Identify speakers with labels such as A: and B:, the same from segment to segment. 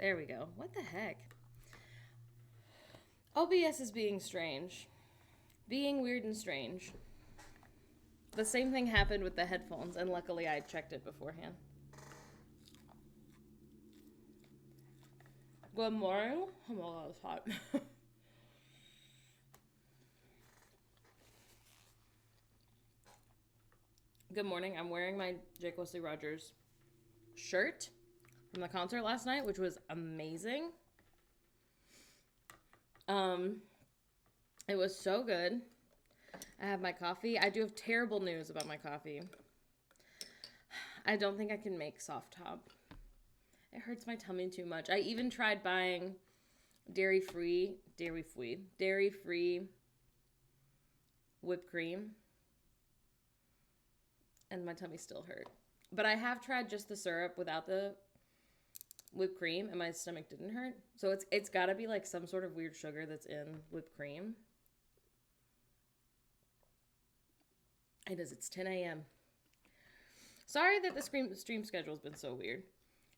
A: There we go. What the heck? OBS is being strange. Being weird and strange. The same thing happened with the headphones, and luckily I checked it beforehand. Good morning. Oh my god, it's hot. Good morning. I'm wearing my Jake Wesley Rogers shirt from the concert last night, which was amazing. It was so good. I have my coffee. I do have terrible news about my coffee. I don't think I can make soft top. It hurts my tummy too much. I even tried buying dairy-free whipped cream, and my tummy still hurt. But I have tried just the syrup without the whipped cream, and my stomach didn't hurt. So it's got to be like some sort of weird sugar that's in whipped cream. It is. It's 10 a.m. Sorry that the stream schedule's been so weird.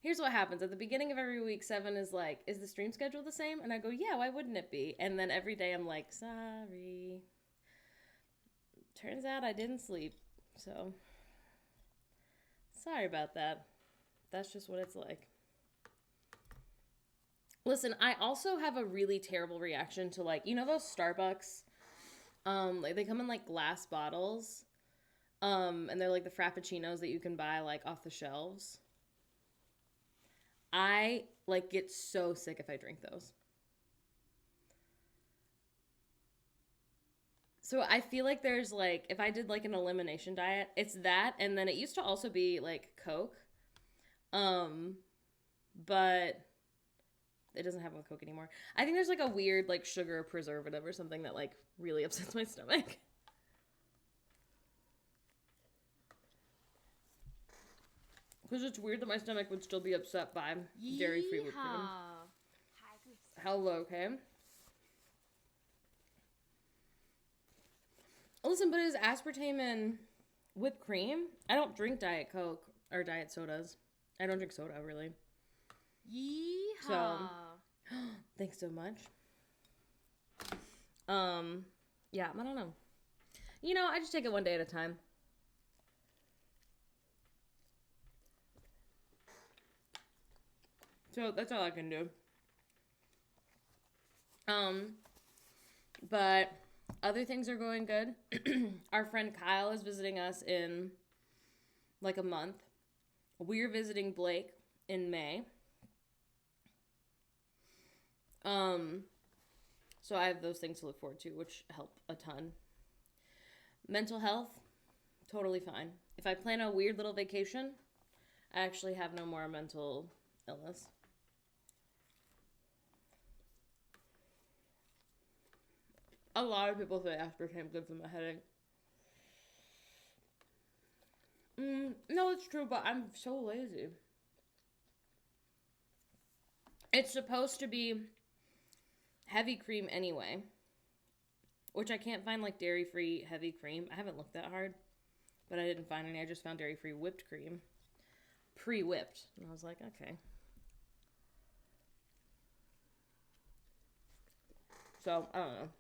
A: Here's what happens. At the beginning of every week, 7 is like, is the stream schedule the same? And I go, yeah, why wouldn't it be? And then every day I'm like, sorry. Turns out I didn't sleep. So, sorry about that. That's just what it's like. Listen, I also have a really terrible reaction to, like, you know those Starbucks? Like they come in like glass bottles. And they're like the frappuccinos that you can buy like off the shelves. I like get so sick if I drink those. So I feel like there's like, if I did like an elimination diet, it's that. And then it used to also be like Coke. But it doesn't happen with Coke anymore. I think there's like a weird like sugar preservative or something that like really upsets my stomach. Because it's weird that my stomach would still be upset by dairy-free whipped cream. Hello, okay? Listen, but is aspartame in whipped cream? I don't drink Diet Coke or Diet Sodas. I don't drink soda, really.
B: Yeehaw.
A: So, thanks so much. Yeah, I don't know. You know, I just take it one day at a time. So that's all I can do. But other things are going good. Our friend Kyle is visiting us in like a month. We're visiting Blake in May. So I have those things to look forward to, which help a ton. Mental health, totally fine. If I plan a weird little vacation, I actually have no more mental illness. A lot of people say aspartame gives them a headache. No, it's true, but I'm so lazy. It's supposed to be heavy cream anyway, which I can't find like dairy-free heavy cream. I haven't looked that hard, but I didn't find any. I just found dairy-free whipped cream, pre-whipped, and I was like, okay. So, I don't know.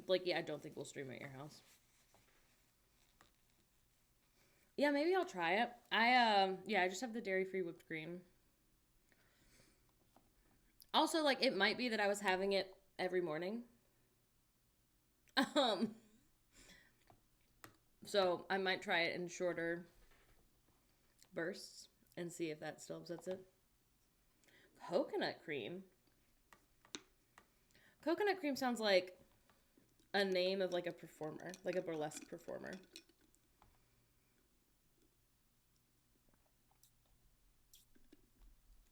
A: Like, yeah, I don't think we'll stream at your house. Yeah, maybe I'll try it. I just have the dairy-free whipped cream. Also, like, it might be that I was having it every morning. So I might try it in shorter bursts and see if that still upsets it. Coconut cream. Coconut cream sounds like a name of like a performer, like a burlesque performer.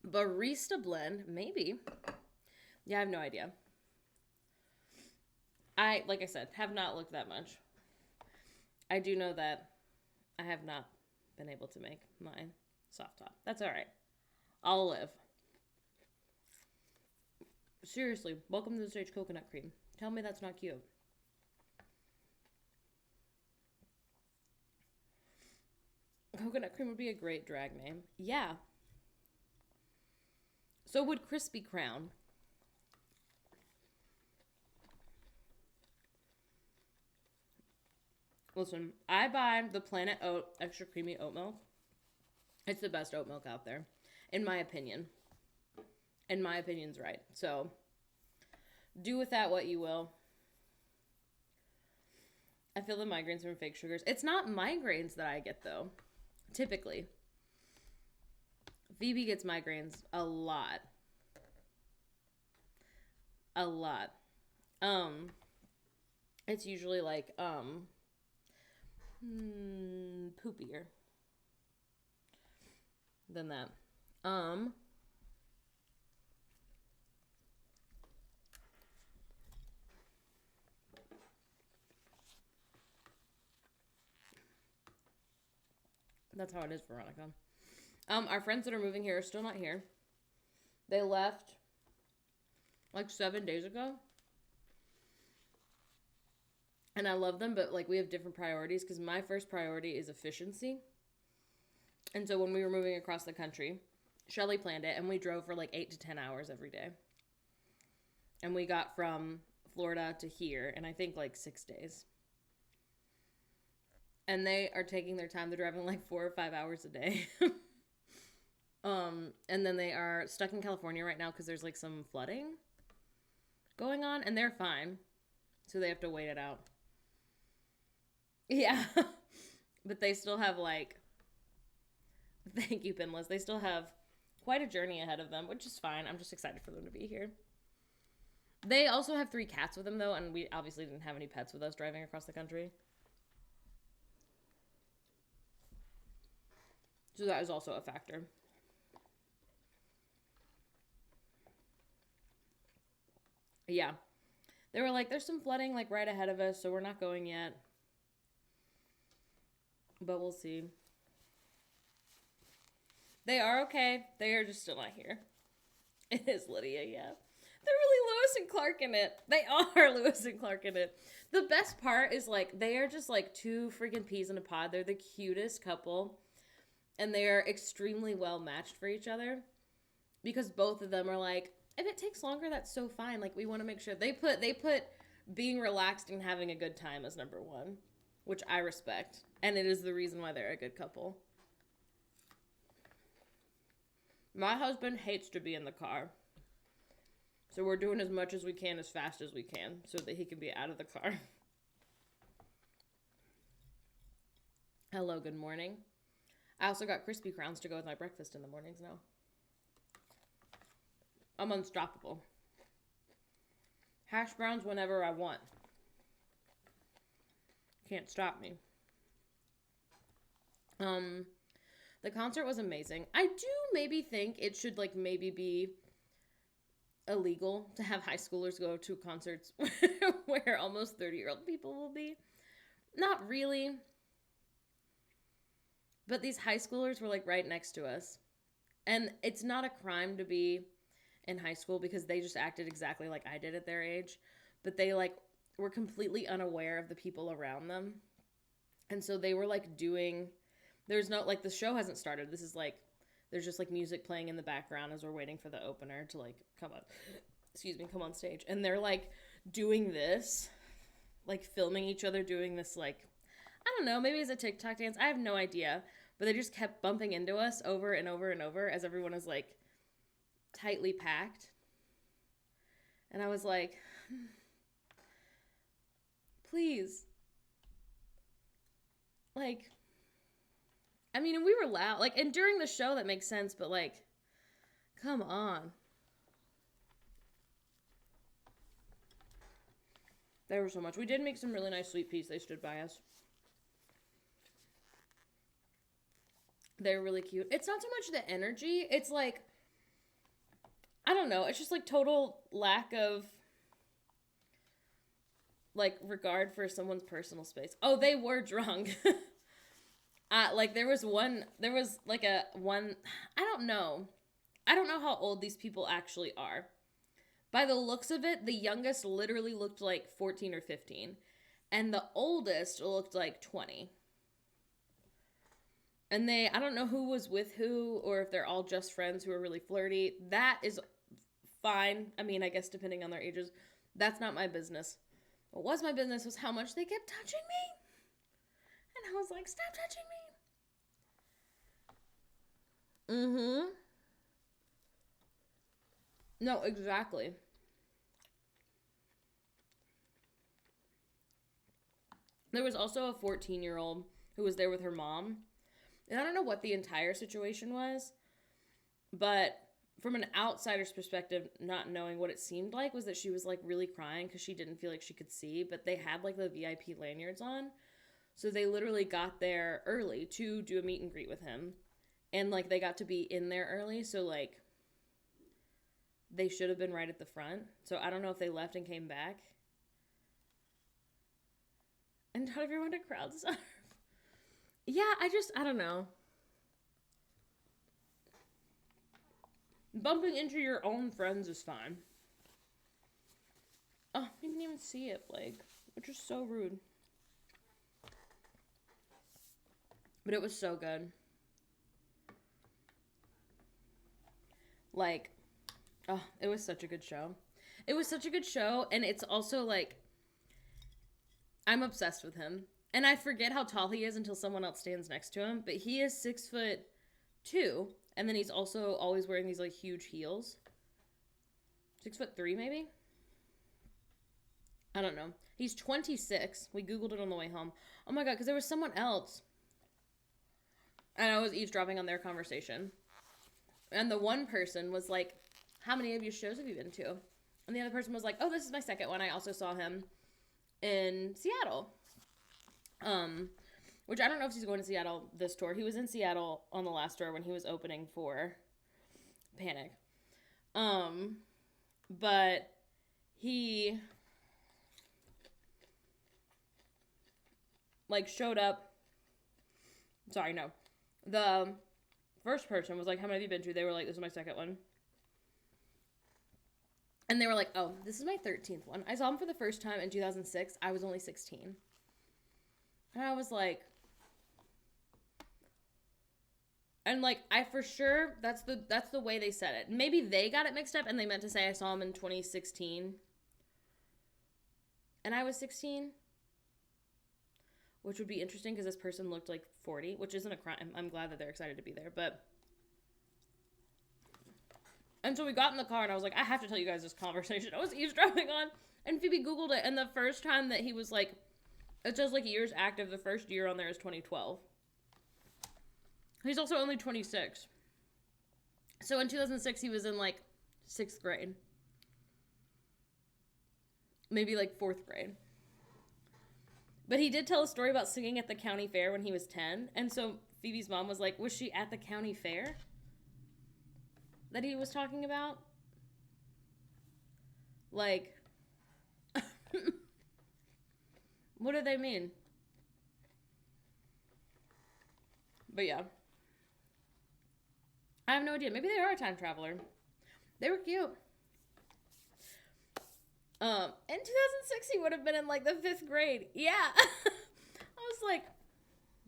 A: Barista blend, maybe. Yeah, I have no idea. Like I said, have not looked that much. I do know that I have not been able to make my soft top. That's all right. I'll live. Seriously, welcome to the stage, coconut cream. Tell me that's not cute. Coconut cream would be a great drag name. Yeah. So would Crispy Crown. Listen, I buy the Planet Oat extra creamy oat milk. It's the best oat milk out there, in my opinion. And my opinion's right. So do with that what you will. I feel the migraines from fake sugars. It's not migraines that I get, though. Typically. Phoebe gets migraines a lot. A lot. It's usually like, poopier than that. That's how it is, Veronica. Our friends that are moving here are still not here. They left like 7 days ago. And I love them, but like we have different priorities because my first priority is efficiency. And so when we were moving across the country, Shelly planned it and we drove for like 8 to 10 hours every day. And we got from Florida to here in I think like 6 days. And they are taking their time. They're driving like 4 or 5 hours a day. And then they are stuck in California right now because there's like some flooding going on and they're fine. So they have to wait it out. Yeah. But they still have like, thank you, Pinless. They still have quite a journey ahead of them, which is fine. I'm just excited for them to be here. They also have 3 cats with them though. And we obviously didn't have any pets with us driving across the country. So that is also a factor. Yeah. They were like, there's some flooding like right ahead of us, so we're not going yet. But we'll see. They are okay. They are just still not here. It is Lydia, yeah. They're really Lewis and Clark in it. They are Lewis and Clark in it. The best part is like, they are just like 2 freaking peas in a pod. They're the cutest couple. And they are extremely well matched for each other. Because both of them are like, if it takes longer, that's so fine. Like, we want to make sure. They put being relaxed and having a good time as number 1. Which I respect. And it is the reason why they're a good couple. My husband hates to be in the car. So we're doing as much as we can as fast as we can. So that he can be out of the car. Hello, good morning. I also got crispy crowns to go with my breakfast in the mornings now. I'm unstoppable. Hash browns whenever I want. Can't stop me. The concert was amazing. I do maybe think it should like maybe be illegal to have high schoolers go to concerts where almost 30-year-old people will be. Not really. But these high schoolers were like right next to us. And it's not a crime to be in high school because they just acted exactly like I did at their age. But they like were completely unaware of the people around them. And so they were like there's no, like the show hasn't started. This is like, there's just like music playing in the background as we're waiting for the opener to like come on stage. And they're like doing this, like filming each other doing this like, I don't know, maybe it's a TikTok dance. I have no idea. But they just kept bumping into us over and over and over as everyone is like tightly packed. And I was like, please. Like, I mean, and we were loud. Like, and during the show that makes sense, but like, come on. There was so much. We did make some really nice sweet peas. They stood by us. They're really cute. It's not so much the energy. It's like, I don't know. It's just like total lack of like regard for someone's personal space. Oh, they were drunk. Like there was like one, I don't know how old these people actually are. By the looks of it, the youngest literally looked like 14 or 15. And the oldest looked like 20. And I don't know who was with who, or if they're all just friends who are really flirty. That is fine. I mean, I guess depending on their ages. That's not my business. What was my business was how much they kept touching me. And I was like, stop touching me. Mm-hmm. No, exactly. There was also a 14-year-old who was there with her mom. And I don't know what the entire situation was, but from an outsider's perspective, not knowing what it seemed like, was that she was like really crying because she didn't feel like she could see, but they had like the VIP lanyards on. So they literally got there early to do a meet and greet with him. And like they got to be in there early. So like they should have been right at the front. So I don't know if they left and came back. And not everyone to crowd surf. Yeah, I don't know. Bumping into your own friends is fine. Oh, you didn't even see it, Blake. Which is so rude. But it was so good. Like, oh, it was such a good show. It was such a good show, and it's also like, I'm obsessed with him. And I forget how tall he is until someone else stands next to him, but he is 6'2", and then he's also always wearing these like huge heels. 6'3", maybe? I don't know. He's 26. We Googled it on the way home. Oh my God, because there was someone else. And I was eavesdropping on their conversation. And the one person was like, how many of your shows have you been to? And the other person was like, oh, this is my second one. I also saw him in Seattle. Which I don't know if he's going to Seattle this tour. He was in Seattle on the last tour when he was opening for Panic. But he like showed up. Sorry, no. The first person was like, how many have you been to? They were like, this is my second one. And they were like, oh, this is my 13th one. I saw him for the first time in 2006. I was only 16. And I was like, and like, I for sure, that's the way they said it. Maybe they got it mixed up and they meant to say I saw him in 2016. And I was 16. Which would be interesting because this person looked like 40, which isn't a crime. I'm glad that they're excited to be there, but. And so we got in the car and I was like, I have to tell you guys this conversation I was eavesdropping on. And Phoebe Googled it, and the first time that he was like, it says like years active, the first year on there is 2012. He's also only 26. So in 2006, he was in like 6th grade. Maybe like 4th grade. But he did tell a story about singing at the county fair when he was 10. And so Phoebe's mom was like, was she at the county fair that he was talking about? Like, what do they mean? But yeah. I have no idea. Maybe they are a time traveler. They were cute. In 2006, he would have been in like the 5th grade. Yeah. I was like,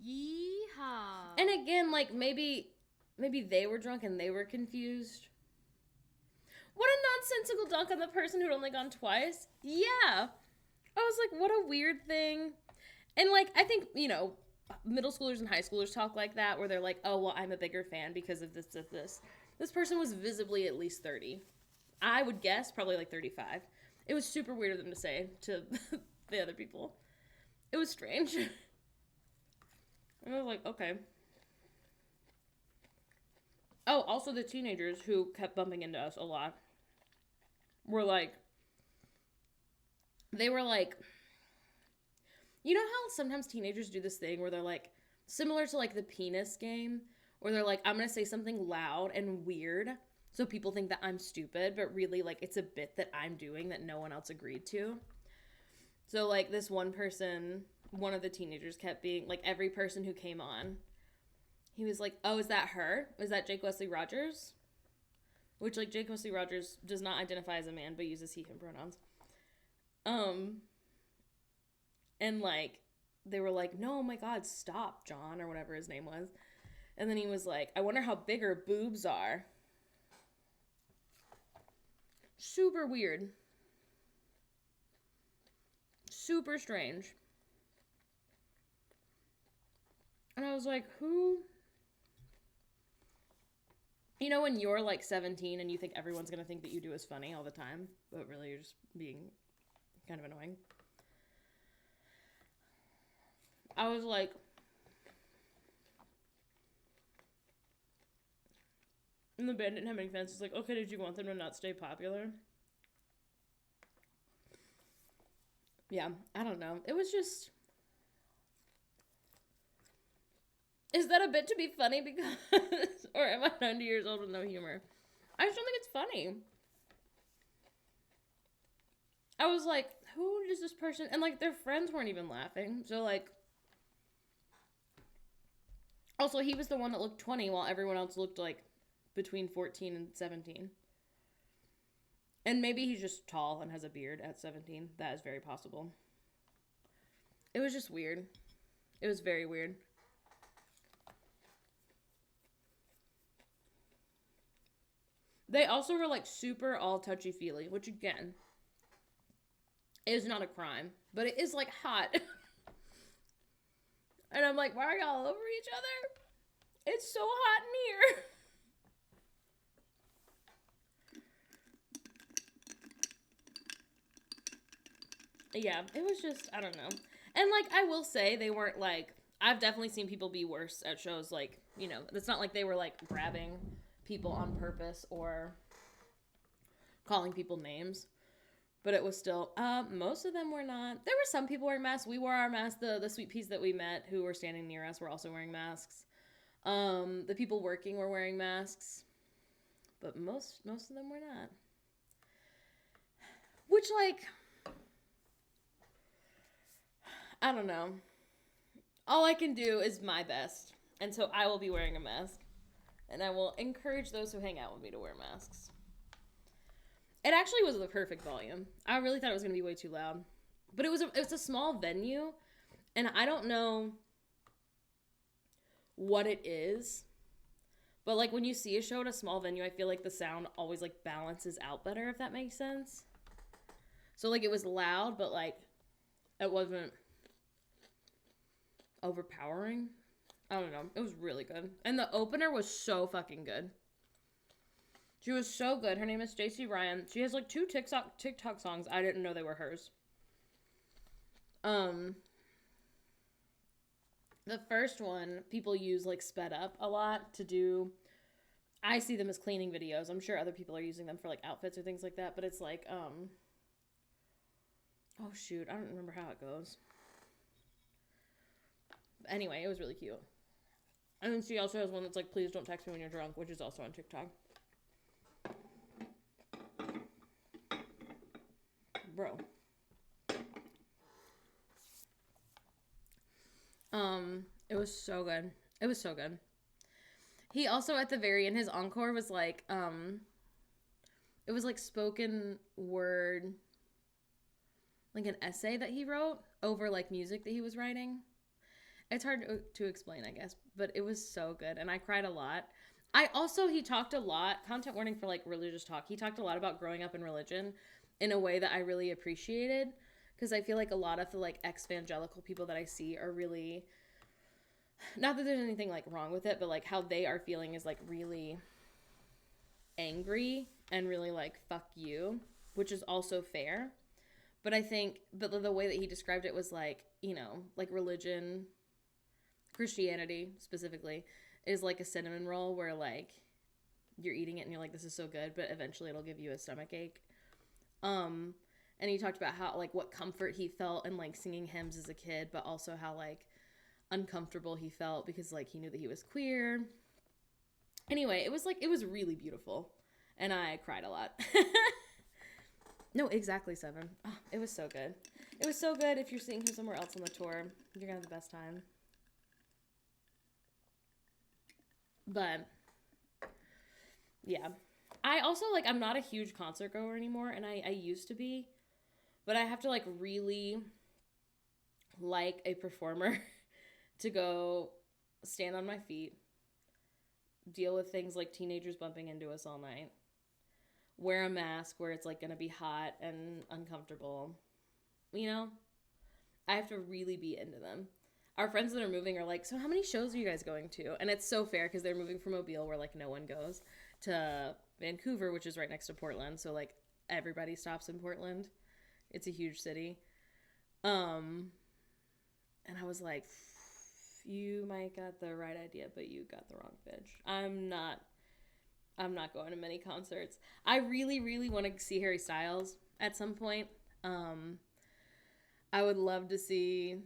B: yeehaw.
A: And again, like maybe they were drunk and they were confused. What a nonsensical dunk on the person who'd only gone twice. Yeah. I was like, what a weird thing. And like, I think, you know, middle schoolers and high schoolers talk like that, where they're like, oh, well, I'm a bigger fan because of this. This person was visibly at least 30. I would guess probably like 35. It was super weird of them to say to the other people. It was strange. And I was like, okay. Oh, also the teenagers who kept bumping into us a lot were like, they were like, you know how sometimes teenagers do this thing where they're like, similar to like the penis game, where they're like, I'm going to say something loud and weird so people think that I'm stupid, but really like it's a bit that I'm doing that no one else agreed to. So like this one person, one of the teenagers kept being like, every person who came on, he was like, oh, is that her? Is that Jake Wesley Rogers? Which like Jake Wesley Rogers does not identify as a man, but uses he, him pronouns. And like, they were like, no, oh my God, stop, John, or whatever his name was. And then he was like, I wonder how big her boobs are. Super weird. Super strange. And I was like, who? You know when you're like 17 and you think everyone's going to think that you do is funny all the time, but really you're just being kind of annoying. I was like, and the band didn't have any fans. It's like, okay, did you want them to not stay popular? Yeah, I don't know. It was just... Is that a bit to be funny because... or am I 90 years old with no humor? I just don't think it's funny. I was like, who is this person? And, like, their friends weren't even laughing. So, like... Also, he was the one that looked 20 while everyone else looked, like, between 14 and 17. And maybe he's just tall and has a beard at 17. That is very possible. It was just weird. It was very weird. They also were, like, super all touchy-feely, which, again, is not a crime. But it is, like, hot. And I'm like, why are y'all over each other? It's so hot in here. Yeah, it was just, I don't know. And, like, I will say they weren't, like, I've definitely seen people be worse at shows, like, you know, it's not like they were, like, grabbing people on purpose or calling people names. But it was still, most of them were not. There were some people wearing masks. We wore our masks. The sweet peas that we met who were standing near us were also wearing masks. The people working were wearing masks. But most of them were not. Which, like, I don't know. All I can do is my best. And so I will be wearing a mask. And I will encourage those who hang out with me to wear masks. It actually was the perfect volume. I really thought it was going to be way too loud. But it was a small venue. And I don't know what it is. But, like, when you see a show at a small venue, I feel like the sound always, like, balances out better, if that makes sense. So, like, it was loud, but, like, it wasn't overpowering. I don't know. It was really good. And the opener was so fucking good. She was so good. Her name is Stacey Ryan. She has, like, 2 TikTok songs. I didn't know they were hers. The first one, people use, like, sped up a lot to do... I see them as cleaning videos. I'm sure other people are using them for, like, outfits or things like that. But it's, like, oh, shoot. I don't remember how it goes. But anyway, it was really cute. And then she also has one that's, like, please don't text me when you're drunk, which is also on TikTok. Bro. It was so good. It was so good. He also, at the very end, his encore was like, it was like spoken word, like an essay that he wrote over, like, music that he was writing. It's hard to explain, I guess, but it was so good, and I cried a lot. He talked a lot, content warning for, like, religious talk, he talked a lot about growing up in religion in a way that I really appreciated, because I feel like a lot of the, like, ex-evangelical people that I see are really, not that there's anything, like, wrong with it, but, like, how they are feeling is, like, really angry and really, like, fuck you, which is also fair. But I think, but the way that he described it was, like, you know, like, religion, Christianity specifically, is like a cinnamon roll where, like, you're eating it and you're like, this is so good, but eventually it'll give you a stomach ache. And he talked about how, like, what comfort he felt in, like, singing hymns as a kid, but also how, like, uncomfortable he felt because, like, he knew that he was queer. Anyway, it was, like, it was really beautiful, and I cried a lot. No, exactly, 7. Oh, it was so good. It was so good. If you're seeing him somewhere else on the tour, you're gonna have the best time. But yeah, I also, like, I'm not a huge concert goer anymore, and I used to be, but I have to, like, really like a performer to go stand on my feet deal with things like teenagers bumping into us all night. Wear a mask where it's like going to be hot and uncomfortable. You know? I have to really be into them. Our friends that are moving are like, so how many shows are you guys going to? And it's so fair because they're moving from Mobile, where like no one goes, to Vancouver, which is right next to Portland. So like everybody stops in Portland. It's a huge city. And I was like, you might got the right idea, but you got the wrong bitch. I'm not going to many concerts. I really, really want to see Harry Styles at some point. I would love to see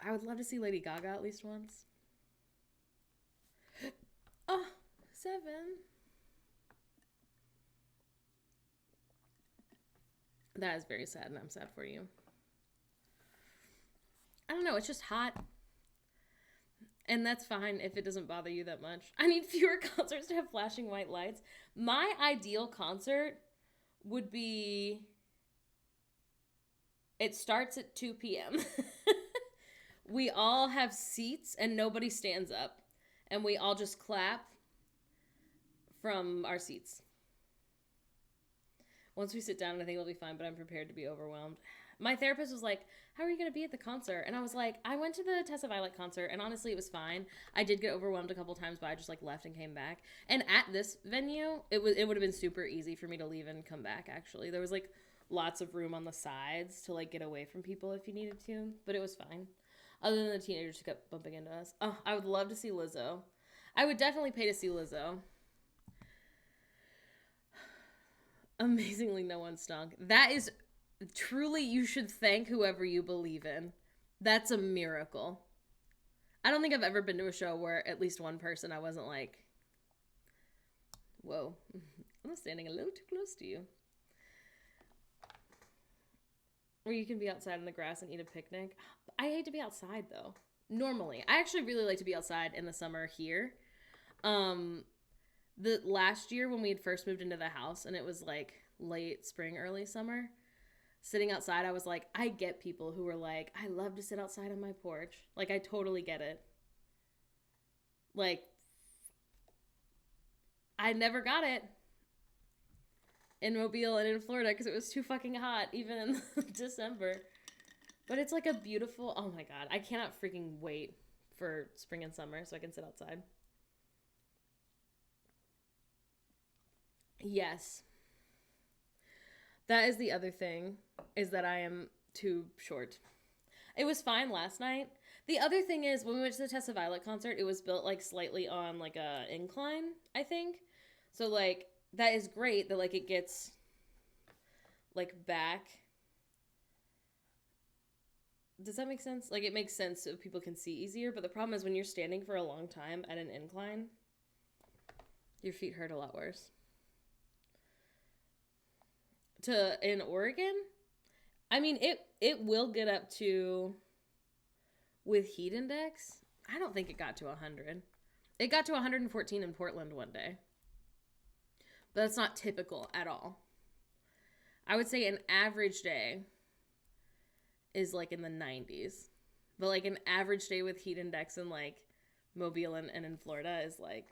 A: Lady Gaga at least once. Oh, 7. That is very sad, and I'm sad for you. I don't know, it's just hot. And that's fine if it doesn't bother you that much. I need fewer concerts to have flashing white lights. My ideal concert would be... It starts at 2 p.m. We all have seats and nobody stands up. And we all just clap from our seats. Once we sit down, I think it'll be fine, but I'm prepared to be overwhelmed. My therapist was like, how are you going to be at the concert? And I was like, I went to the Tessa Violet concert, and honestly, it was fine. I did get overwhelmed a couple times, but I just like left and came back. And at this venue, it would have been super easy for me to leave and come back, actually. There was like lots of room on the sides to like get away from people if you needed to, but it was fine. Other than the teenagers who kept bumping into us. Oh, I would love to see Lizzo. I would definitely pay to see Lizzo. Amazingly, no one stunk. That is truly, you should thank whoever you believe in. That's a miracle. I don't think I've ever been to a show where at least one person I wasn't like, whoa, I'm standing a little too close to you. Where you can be outside in the grass and eat a picnic. I hate to be outside though. Normally, I actually really like to be outside in the summer here. The last year when we had first moved into the house and it was like late spring, early summer, sitting outside, I was like, I get people who were like, I love to sit outside on my porch. Like, I totally get it. Like, I never got it in Mobile and in Florida because it was too fucking hot, even in December. But it's like a beautiful, oh my God, I cannot freaking wait for spring and summer so I can sit outside. Yes. That is the other thing, is that I am too short. It was fine last night. The other thing is, when we went to the Tessa Violet concert, it was built like slightly on like a incline, I think. So like, that is great that like it gets like back. Does that make sense? Like, it makes sense so people can see easier, but the problem is when you're standing for a long time at an incline, your feet hurt a lot worse. In Oregon, I mean, it will get up to, with heat index, I don't think it got to 100. It got to 114 in Portland one day. But that's not typical at all. I would say an average day is like in the 90s. But like an average day with heat index in like Mobile and in Florida is like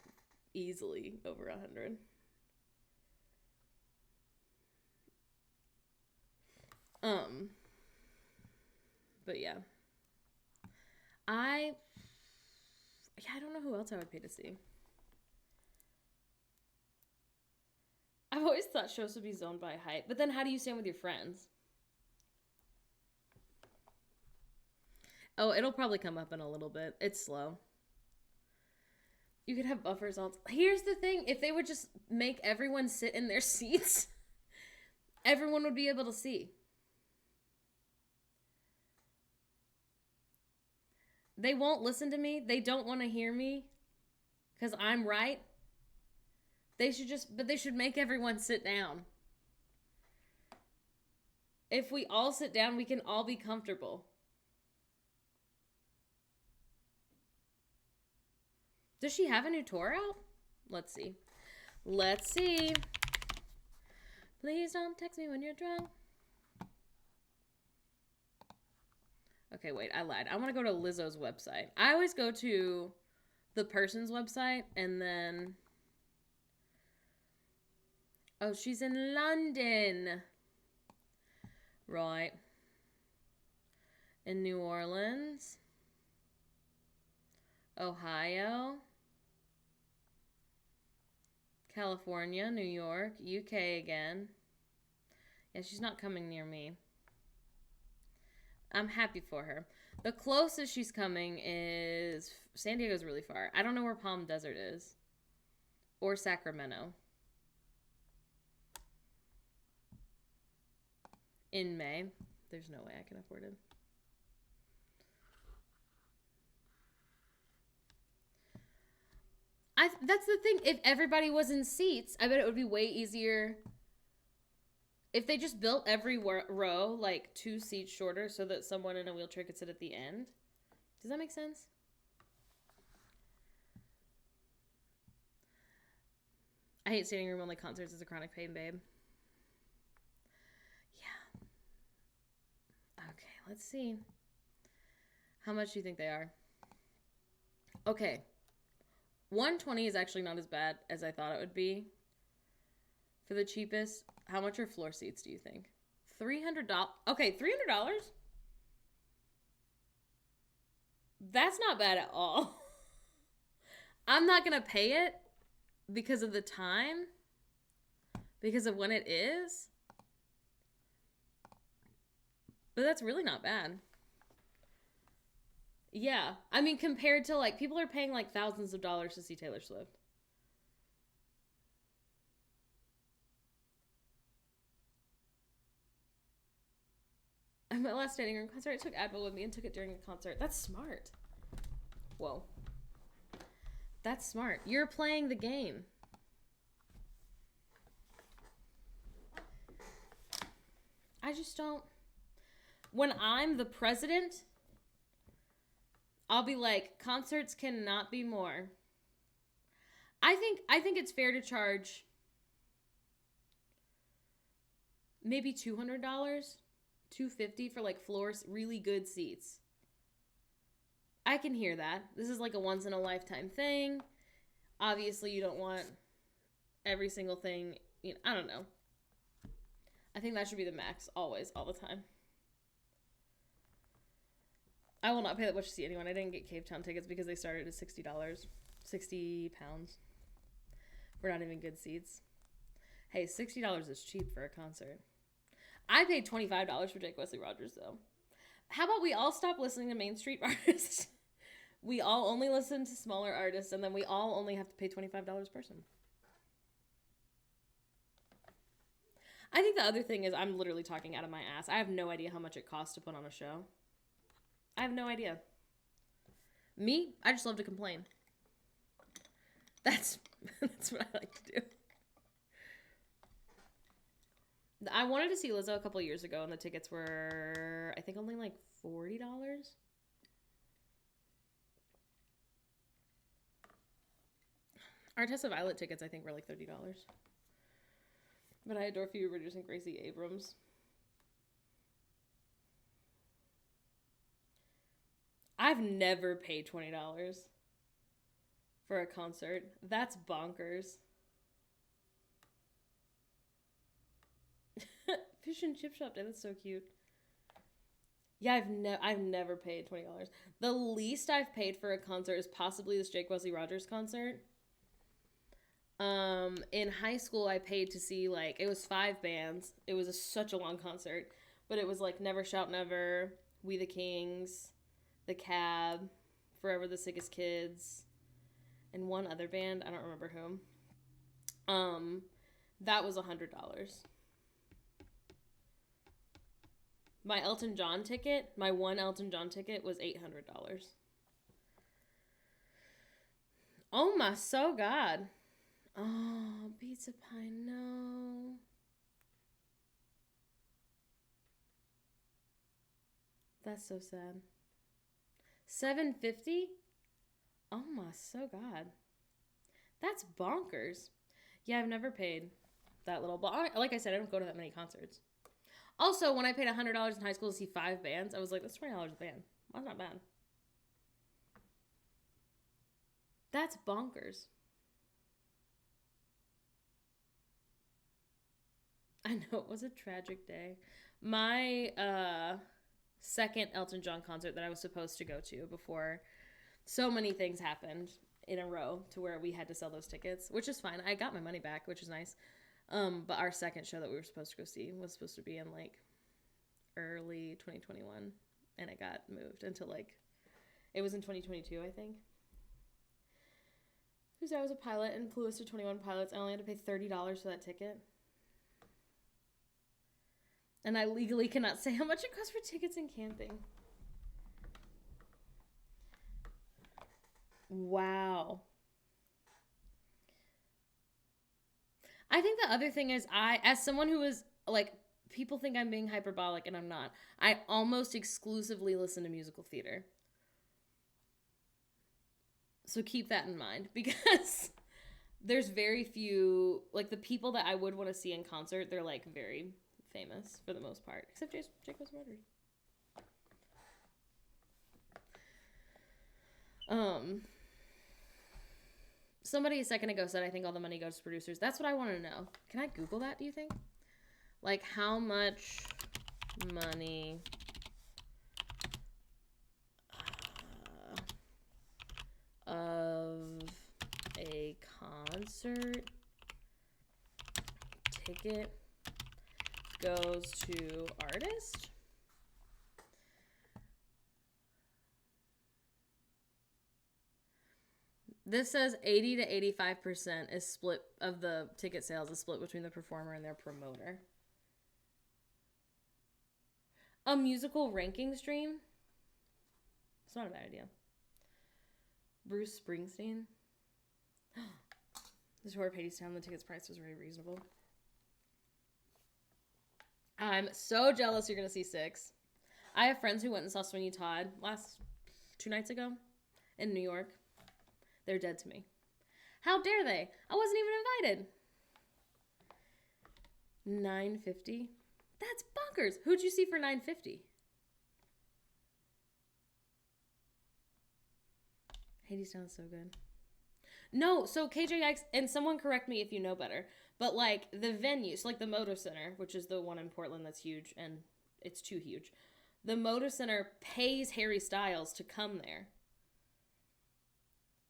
A: easily over 100. But yeah. I don't know who else I would pay to see. I've always thought shows would be zoned by height, but then how do you stand with your friends? Oh, it'll probably come up in a little bit. It's slow. You could have buffers all. Here's the thing. If they would just make everyone sit in their seats, everyone would be able to see. They won't listen to me. They don't want to hear me because I'm right. They should make everyone sit down. If we all sit down, we can all be comfortable. Does she have a new tour out? Let's see. Please don't text me when you're drunk. Okay, wait, I lied. I want to go to Lizzo's website. I always go to the person's website, and then... Oh, she's in London. Right. In New Orleans. Ohio. California, New York, UK again. Yeah, she's not coming near me. I'm happy for her. The closest she's coming is... San Diego's really far. I don't know where Palm Desert is. Or Sacramento. In May. There's no way I can afford it. That's the thing. If everybody was in seats, I bet it would be way easier. If they just built every row like 2 seats shorter so that someone in a wheelchair could sit at the end. Does that make sense? I hate standing room only concerts as a chronic pain, babe. Yeah. Okay, let's see. How much do you think they are? Okay. 120 is actually not as bad as I thought it would be. For the cheapest, how much are floor seats, do you think? $300. Okay, $300? That's not bad at all. I'm not going to pay it because of the time. Because of when it is. But that's really not bad. Yeah. I mean, compared to, like, people are paying, like, thousands of dollars to see Taylor Swift. At my last standing room concert, I took Advil with me and took it during the concert. That's smart. Whoa. That's smart. You're playing the game. I just don't... When I'm the president... I'll be like, concerts cannot be more. I think it's fair to charge maybe $200, $250 for like floors, really good seats. I can hear that. This is like a once in a lifetime thing. Obviously, you don't want every single thing. You know, I don't know. I think that should be the max, always, all the time. I will not pay that much to see anyone. I didn't get Cave Town tickets because they started at $60. 60 pounds. For not even good seats. Hey, $60 is cheap for a concert. I paid $25 for Wesley Rogers, though. How about we all stop listening to Main Street artists? We all only listen to smaller artists, and then we all only have to pay $25 per person. I think the other thing is I'm literally talking out of my ass. I have no idea how much it costs to put on a show. I have no idea. Me, I just love to complain. That's what I like to do. I wanted to see Lizzo a couple years ago, and the tickets were, I think, only like $40. Artessa Violet tickets, I think, were like $30. But I adore Phoebe Bridgers and Gracie Abrams. I've never paid $20 for a concert. That's bonkers. Fish and Chip Shop Day. That's so cute. Yeah, I've never paid $20. The least I've paid for a concert is possibly this Jake Wesley Rogers concert. In high school, I paid to see, like, it was 5 bands. It was such a long concert. But it was, like, Never Shout Never, We the Kings, The Cab, Forever the Sickest Kids, and one other band. I don't remember whom. That was $100. My Elton John ticket, my one Elton John ticket was $800. Oh my so God. Oh, pizza pie, no. That's so sad. $750? Oh my so God. That's bonkers. Yeah, I've never paid that little. But like I said, I don't go to that many concerts. Also, when I paid $100 in high school to see 5 bands, I was like, that's $20 a band. That's not bad. That's bonkers. I know, it was a tragic day. My second Elton John concert that I was supposed to go to before so many things happened in a row to where we had to sell those tickets, which is fine. I got my money back, which is nice. But our second show that we were supposed to go see was supposed to be in like early 2021, and it got moved until like it was in 2022, I think. Because I was a pilot and flew us to 21 Pilots. I only had to pay $30 for that ticket. And I legally cannot say how much it costs for tickets and camping. Wow. I think the other thing is as someone who is, like, people think I'm being hyperbolic and I'm not. I almost exclusively listen to musical theater. So keep that in mind, because there's very few, like, the people that I would want to see in concert, they're, like, very famous for the most part, except Jake was murdered. Somebody a second ago said, I think all the money goes to producers. That's what I want to know. Can I Google that, do you think? Like, how much money of a concert ticket goes to artist? This says 80 to 85% is split of the ticket sales is split between the performer and their promoter. A musical ranking stream? It's not a bad idea. Bruce Springsteen. The tour of Hadestown, the ticket's price was very reasonable. I'm so jealous you're going to see Six. I have friends who went and saw Sweeney Todd 2 nights ago in New York. They're dead to me. How dare they? I wasn't even invited. $9.50? That's bonkers. Who'd you see for $9.50? Hadestown is so good. No, so KJX, and someone correct me if you know better, but like the venues, like the Motor Center, which is the one in Portland that's huge, and it's too huge. The Motor Center pays Harry Styles to come there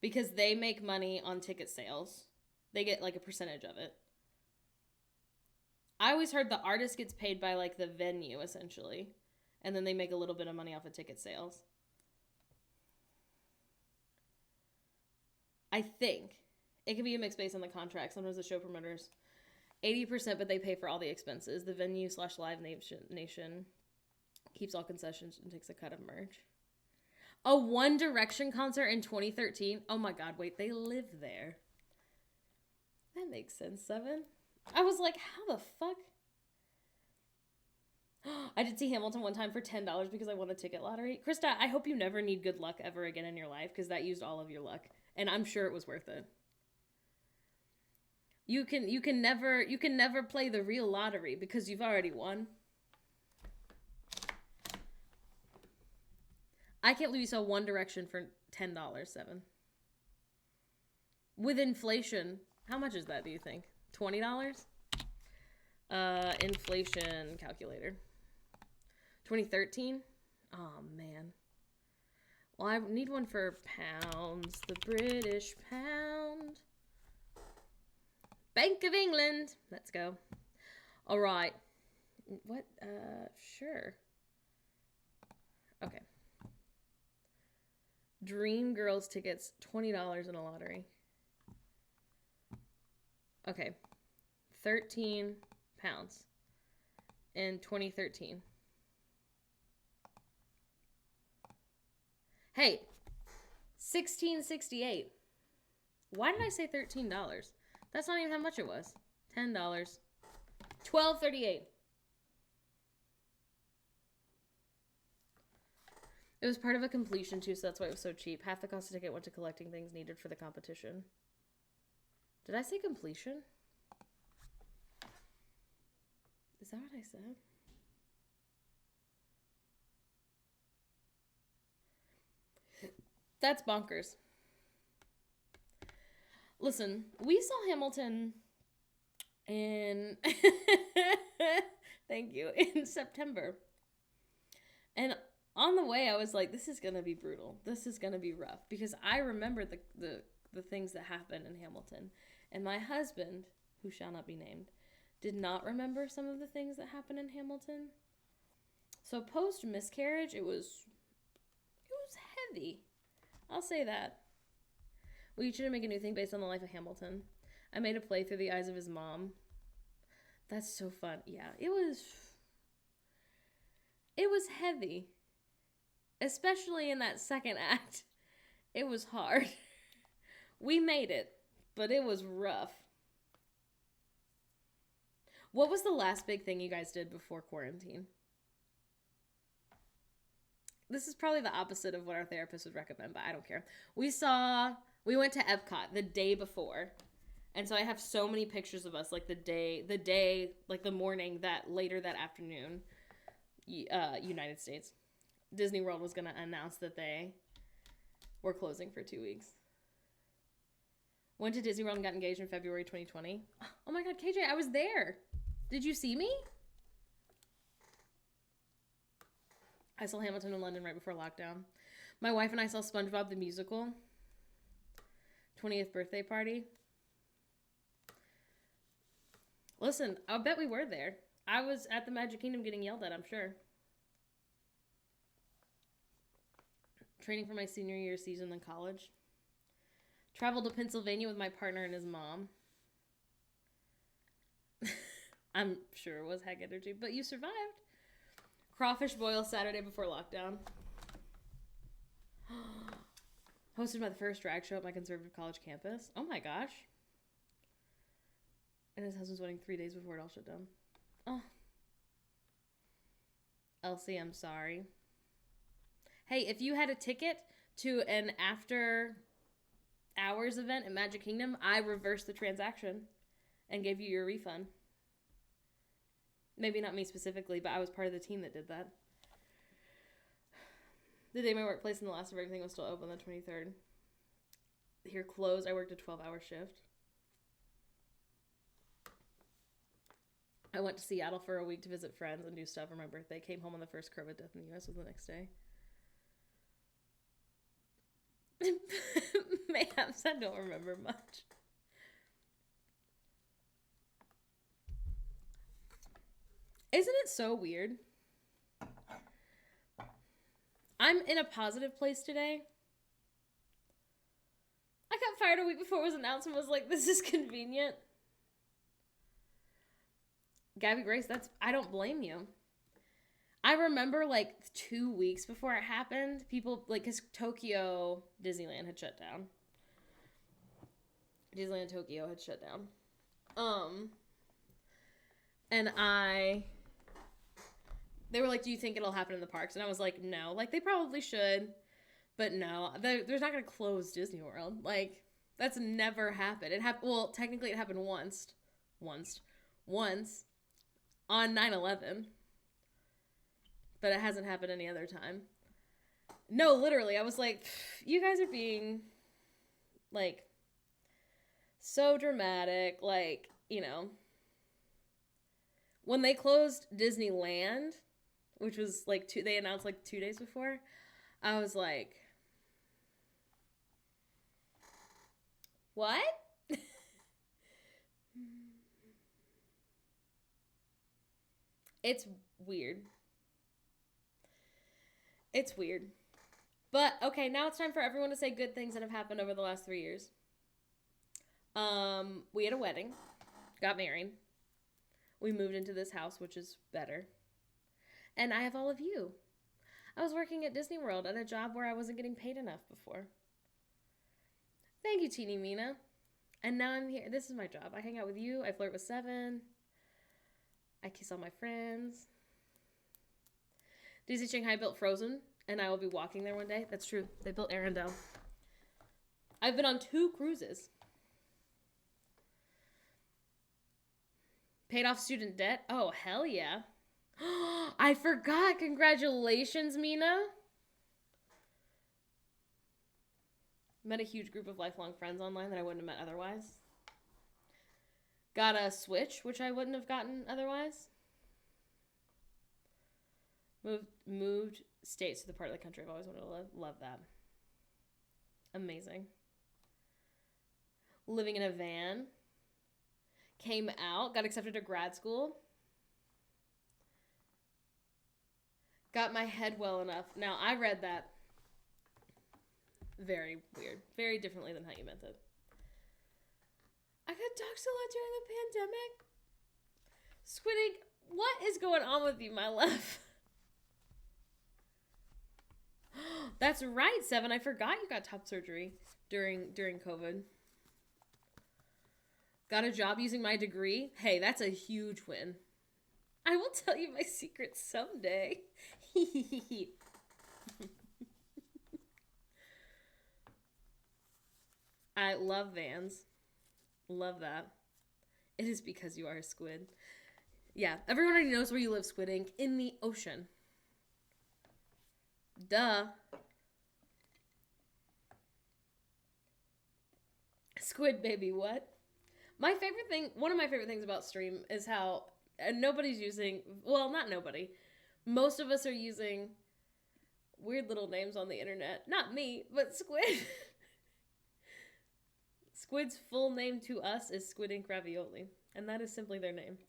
A: because they make money on ticket sales. They get like a percentage of it. I always heard the artist gets paid by like the venue essentially, and then they make a little bit of money off of ticket sales. I think it can be a mix based on the contract. Sometimes the show promoters 80%, but they pay for all the expenses. The venue / Live Nation keeps all concessions and takes a cut of merch. A One Direction concert in 2013. Oh my God, wait, they live there. That makes sense, Seven. I was like, how the fuck? I did see Hamilton one time for $10 because I won the ticket lottery. Krista, I hope you never need good luck ever again in your life because that used all of your luck. And I'm sure it was worth it. You can never play the real lottery because you've already won. I can't believe you saw One Direction for $10, Seven. With inflation, how much is that, do you think? $20? Inflation calculator. 2013? Oh, man. Well, I need one for pounds. The British pound. Bank of England. Let's go. All right. What? Sure. Okay. Dream Girls tickets, $20 in a lottery. Okay. 13 pounds in 2013. Hey, $16.68. Why did I say $13? That's not even how much it was. $10. $12.38. It was part of a completion too, so that's why it was so cheap. Half the cost of the ticket went to collecting things needed for the competition. Did I say completion? Is that what I said? That's bonkers. Listen, we saw Hamilton in thank you, in September. And on the way I was like, this is going to be brutal. This is going to be rough because I remember the things that happened in Hamilton. And my husband, who shall not be named, did not remember some of the things that happened in Hamilton. So post miscarriage, it was heavy. I'll say that. We should make a new thing based on the life of Hamilton. I made a play through the eyes of his mom. That's so fun. Yeah, it was heavy. Especially in that second act. It was hard. We made it, but it was rough. What was the last big thing you guys did before quarantine? This is probably the opposite of what our therapist would recommend, but I don't care. We went to Epcot the day before. And so I have so many pictures of us, like the day, like the morning later that afternoon, United States. Disney World was going to announce that they were closing for 2 weeks. Went to Disney World and got engaged in February 2020. Oh my God, KJ, I was there. Did you see me? I saw Hamilton in London right before lockdown. My wife and I saw SpongeBob the Musical. 20th birthday party. Listen, I bet we were there. I was at the Magic Kingdom getting yelled at, I'm sure. Training for my senior year season in college. Traveled to Pennsylvania with my partner and his mom. I'm sure it was heck energy, but you survived. Crawfish boil Saturday before lockdown. Hosted my first drag show at my conservative college campus. Oh my gosh. And his husband's wedding 3 days before it all shut down. Oh. Elsie, I'm sorry. Hey, if you had a ticket to an after hours event at Magic Kingdom, I reversed the transaction and gave you your refund. Maybe not me specifically, but I was part of the team that did that. The day my workplace and the last of everything was still open, the 23rd. Here closed. I worked a 12-hour shift. I went to Seattle for a week to visit friends and do stuff for my birthday. Came home on the first COVID death in the U.S. was the next day. Mayhaps, I don't remember much. Isn't it so weird? I'm in a positive place today. I got fired a week before it was announced and was like, this is convenient. Gabby Grace, I don't blame you. I remember like 2 weeks before it happened, people, like, because Tokyo Disneyland had shut down. Disneyland Tokyo had shut down. And they were like, do you think it'll happen in the parks? And I was like, no. Like, they probably should. But no, there's not going to close Disney World. Like, that's never happened. Well, technically it happened once on 9/11. But it hasn't happened any other time. No, literally, I was like, you guys are being, like, so dramatic. Like, you know, when they closed Disneyland, which was like they announced like 2 days before, I was like, what? It's weird. It's weird. But, okay, now it's time for everyone to say good things that have happened over the last 3 years. We had a wedding. Got married. We moved into this house, which is better. And I have all of you. I was working at Disney World at a job where I wasn't getting paid enough before. Thank you, Teeny Mina. And now I'm here. This is my job. I hang out with you. I flirt with Seven. I kiss all my friends. Disney Shanghai built Frozen, and I will be walking there one day. That's true. They built Arendelle. I've been on 2 cruises. Paid off student debt. Oh, hell yeah. I forgot. Congratulations, Mina. Met a huge group of lifelong friends online that I wouldn't have met otherwise. Got a Switch, which I wouldn't have gotten otherwise. Moved states to the part of the country I've always wanted to live. Love that. Amazing. Living in a van. Came out. Got accepted to grad school. Got my head well enough. Now, I read that very weird. Very differently than how you meant it. I got doxxed a lot during the pandemic. Squiddy, what is going on with you, my love? That's right, 7. I forgot you got top surgery during COVID. Got a job using my degree. Hey, that's a huge win. I will tell you my secrets someday. I love vans. Love that. It is because you are a squid. Yeah, everyone already knows where you live, Squid Ink. In the ocean. Duh. Squid baby, what? My favorite thing, one of my favorite things about stream is how nobody's using, well, not nobody. Most of us are using weird little names on the internet. Not me, but Squid. Squid's full name to us is Squid Ink Ravioli, and that is simply their name.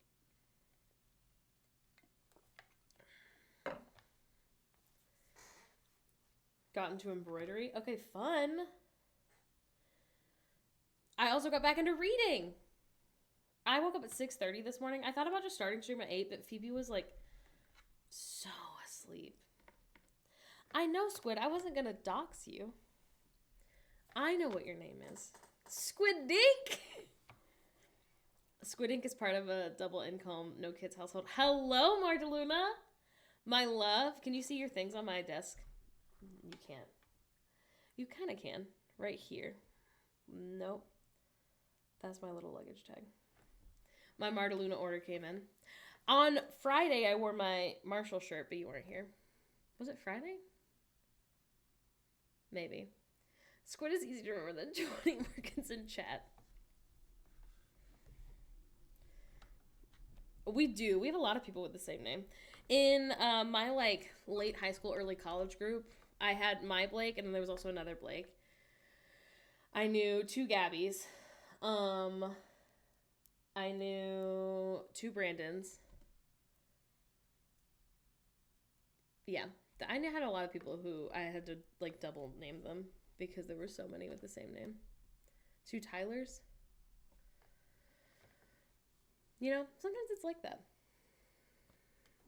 A: Got into embroidery. Okay, fun. I also got back into reading. I woke up at 6:30 this morning. I thought about just starting stream at 8, but Phoebe was like so asleep. I know, Squid. I wasn't going to dox you. I know what your name is. Squid Dink! Squid Ink is part of a double income, no kids household. Hello, Mardeluna! My love. Can you see your things on my desk? You can't. You kind of can. Right here. Nope. That's my little luggage tag. My Mardeluna order came in. On Friday, I wore my Marshall shirt, but you weren't here. Was it Friday? Maybe. Squid is easy to remember than Johnny Morgan's in chat. We do. We have a lot of people with the same name. In my late high school, early college group, I had my Blake, and then there was also another Blake. I knew 2 Gabbies. I knew 2 Brandons. Yeah. I had a lot of people who I had to double name them because there were so many with the same name. 2 Tylers. You know, sometimes it's like that.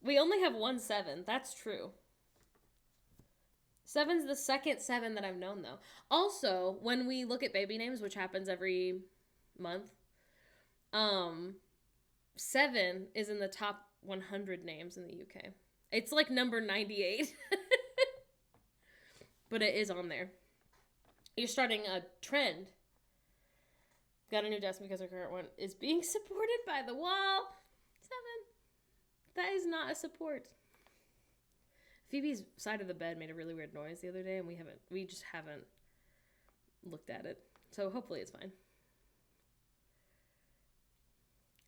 A: We only have 1 7. That's true. 7's the second 7 that I've known, though. Also, when we look at baby names, which happens every month, 7 is in the top 100 names in the UK. It's like number 98. But it is on there. You're starting a trend. Got a new desk because our current one is being supported by the wall. 7. That is not a support. Phoebe's side of the bed made a really weird noise the other day, and we just haven't looked at it. So hopefully it's fine.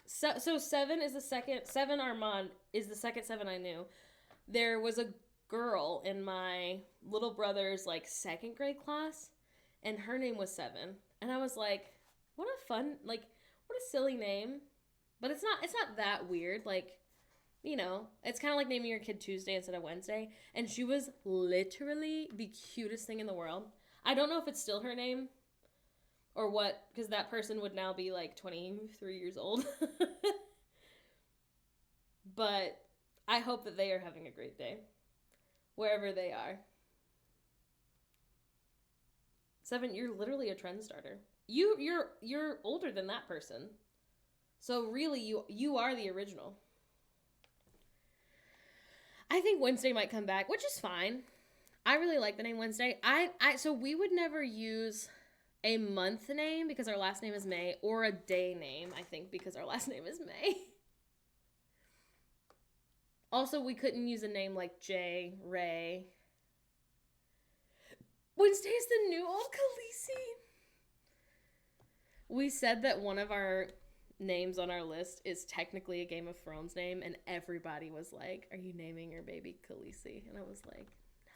A: So 7 is the second. 7 Armand is the second 7 I knew. There was a girl in my little brother's 2nd grade class, and her name was 7. And I was like, what a fun, what a silly name. But it's not that weird. You know, it's kind of like naming your kid Tuesday instead of Wednesday. And she was literally the cutest thing in the world. I don't know if it's still her name or what, because that person would now be 23 years old. But I hope that they are having a great day wherever they are. 7, you're literally a trend starter. You're older than that person. So really you are the original. I think Wednesday might come back, which is fine. I really like the name Wednesday. So we would never use a month name because our last name is May, or a day name, I think, because our last name is May. Also, we couldn't use a name like Jay, Ray. Wednesday's the new old Khaleesi. We said that one of our names on our list is technically a Game of Thrones name, and everybody was like, are you naming your baby Khaleesi? And I was like, no,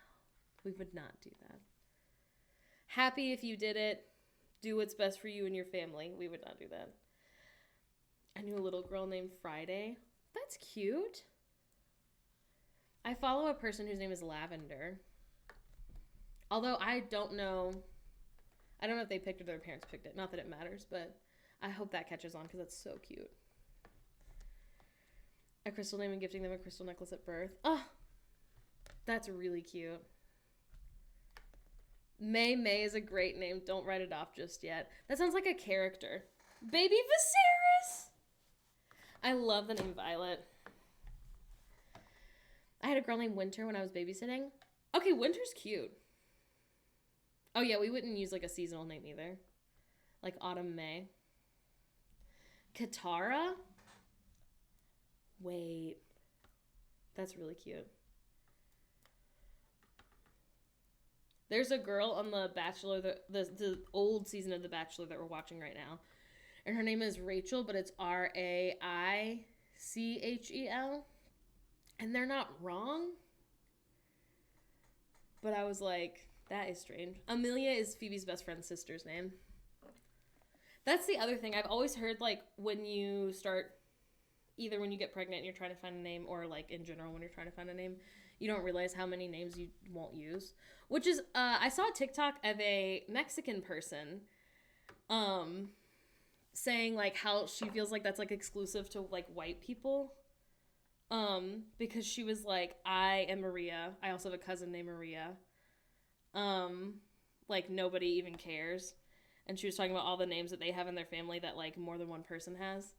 A: we would not do that. Happy if you did it. Do what's best for you and your family. We would not do that. I knew a little girl named Friday. That's cute. I follow a person whose name is Lavender. Although I don't know if they picked it or their parents picked it. Not that it matters, but I hope that catches on because that's so cute. A crystal name and gifting them a crystal necklace at birth. Oh, that's really cute. May is a great name. Don't write it off just yet. That sounds like a character. Baby Viserys! I love the name Violet. I had a girl named Winter when I was babysitting. Okay, Winter's cute. Oh yeah, we wouldn't use like a seasonal name either. Like Autumn, May. Katara? Wait. That's really cute. There's a girl on The Bachelor, the old season of The Bachelor that we're watching right now. And her name is Rachel, but it's Raichl. And they're not wrong. But I was like, that is strange. Amelia is Phoebe's best friend's sister's name. That's the other thing. I've always heard, like, when you start, either when you get pregnant and you're trying to find a name, or, like, in general when you're trying to find a name, you don't realize how many names you won't use. Which is, I saw a TikTok of a Mexican person saying, like, how she feels like that's, like, exclusive to, like, white people. Because she was like, I am Maria. I also have a cousin named Maria. Like, nobody even cares. And she was talking about all the names that they have in their family that, like, more than one person has.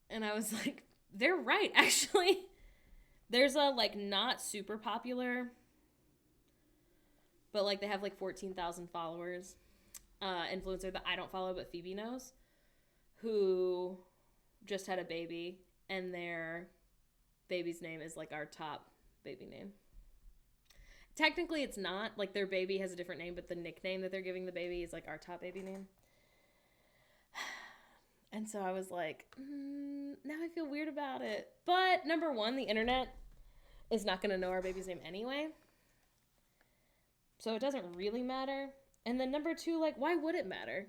A: And I was like, they're right, actually. There's a, like, not super popular, but, like, they have, like, 14,000 followers, influencer that I don't follow, but Phoebe knows, who just had a baby, and their baby's name is, like, our top baby name. Technically, it's not. Like, their baby has a different name, but the nickname that they're giving the baby is, like, our top baby name. And so I was like, now I feel weird about it. But, number one, the internet is not going to know our baby's name anyway. So it doesn't really matter. And then number two, like, why would it matter?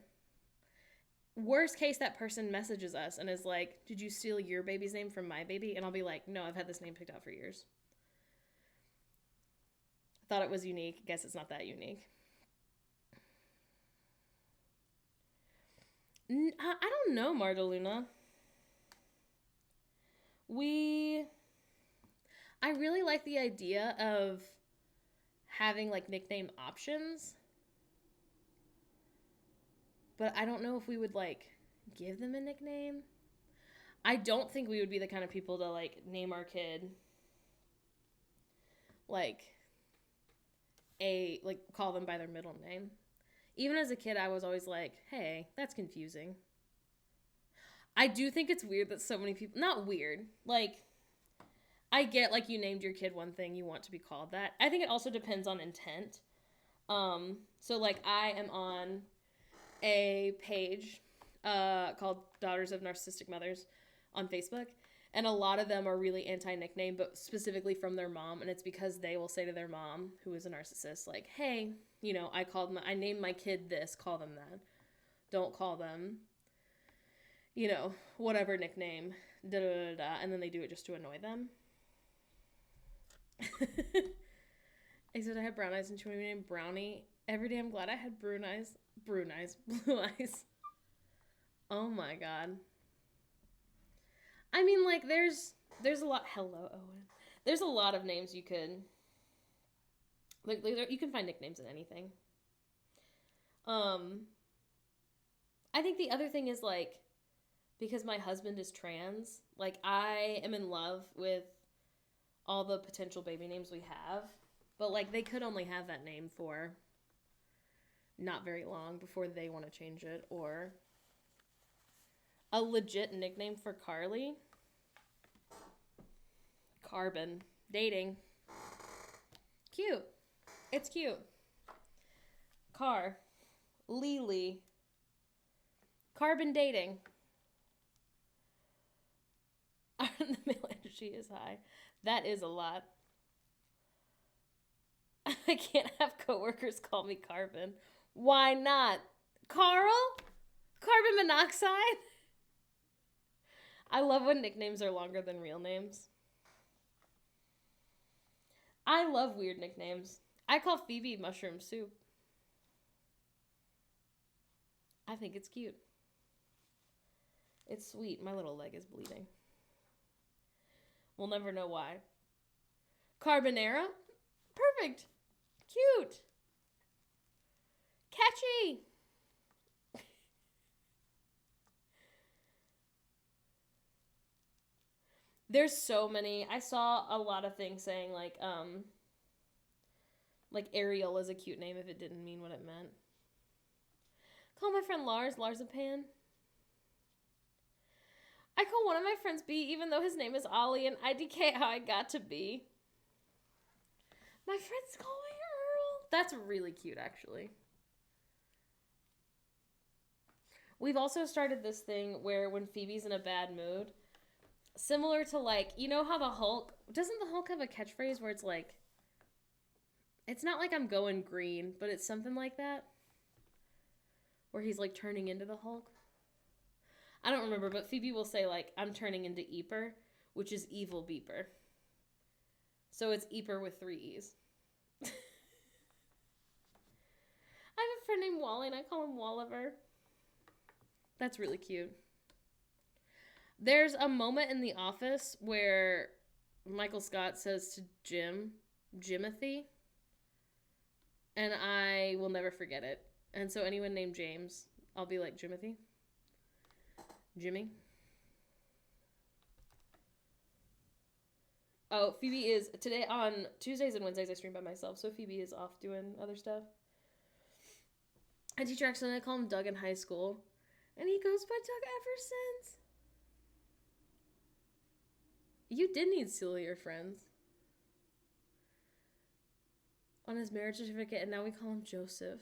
A: Worst case, that person messages us and is like, did you steal your baby's name from my baby? And I'll be like, no, I've had this name picked out for years. I thought it was unique. Guess it's not that unique. I don't know, Mardaluna. I really like the idea of having, like, nickname options. But I don't know if we would, like, give them a nickname. I don't think we would be the kind of people to, like, name our kid, like, call them by their middle name. Even as a kid, I was always like, hey, that's confusing. I do think it's weird that so many people, not weird, like, I get, like, you named your kid one thing, you want to be called that. I think it also depends on intent. So, like, I am on a page called Daughters of Narcissistic Mothers on Facebook, and a lot of them are really anti-nickname, but specifically from their mom, and it's because they will say to their mom, who is a narcissist, like, hey, you know, I named my kid this, call them that. Don't call them, you know, whatever nickname, da-da-da-da, and then they do it just to annoy them. Except I had brown eyes and she wanted me to name Brownie. Every day I'm glad I had blue eyes. Blue eyes. Oh my god. I mean, like, there's a lot. Hello, Owen. There's a lot of names you could, like, you can find nicknames in anything. I think the other thing is, like, because my husband is trans, like, I am in love with all the potential baby names we have, but, like, they could only have that name for not very long before they want to change it, or a legit nickname for Carly. Carbon. Dating. Cute. It's cute. Car. Lily. Carbon dating. The male energy is high. That is a lot. I can't have coworkers call me Carbon. Why not? Carl? Carbon monoxide? I love when nicknames are longer than real names. I love weird nicknames. I call Phoebe Mushroom Soup. I think it's cute. It's sweet. My little leg is bleeding. We'll never know why. Carbonara? Perfect. Cute. Catchy. There's so many. I saw a lot of things saying like Ariel is a cute name if it didn't mean what it meant. Call my friend Lars Pan. I call one of my friends B even though his name is Ollie and IDK how I got to B. My friends call me Earl. That's really cute actually. We've also started this thing where when Phoebe's in a bad mood, similar to like, you know how the Hulk, doesn't the Hulk have a catchphrase where it's like, it's not like I'm going green, but it's something like that? Where he's like turning into the Hulk? I don't remember, but Phoebe will say like, I'm turning into Eeper, which is evil beeper. So it's Eeper with 3 E's. I have a friend named Wally and I call him Walliver. That's really cute. There's a moment in The Office where Michael Scott says to Jimothy, and I will never forget it. And so anyone named James, I'll be like, Jimothy? Jimmy? Oh, Phoebe is, today on Tuesdays and Wednesdays I stream by myself, so Phoebe is off doing other stuff. A teacher accidentally called him Doug in high school, and he goes by Doug ever since. You did need sillier friends. On his marriage certificate, and now we call him Joseph.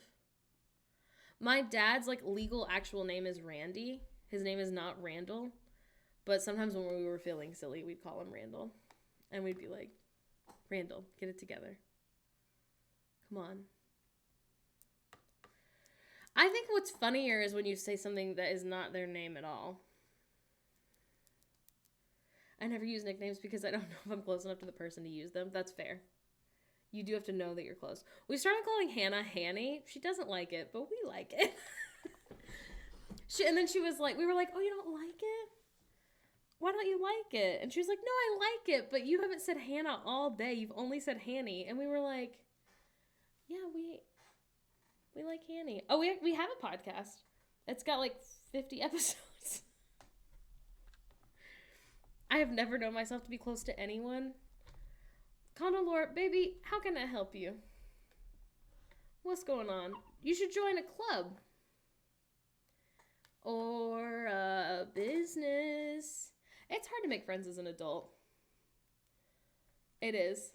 A: My dad's like legal actual name is Randy. His name is not Randall. But sometimes when we were feeling silly, we'd call him Randall. And we'd be like, Randall, get it together. Come on. I think what's funnier is when you say something that is not their name at all. I never use nicknames because I don't know if I'm close enough to the person to use them. That's fair. You do have to know that you're close. We started calling Hannah Hanny. She doesn't like it, but we like it. And then she was like, we were like, oh, you don't like it? Why don't you like it? And she was like, no, I like it, but you haven't said Hannah all day. You've only said Hanny. And we were like, yeah, we like Hanny. Oh, we have a podcast. It's got like 50 episodes. I have never known myself to be close to anyone. Condolor, baby, how can I help you? What's going on? You should join a club. Or a business. It's hard to make friends as an adult. It is.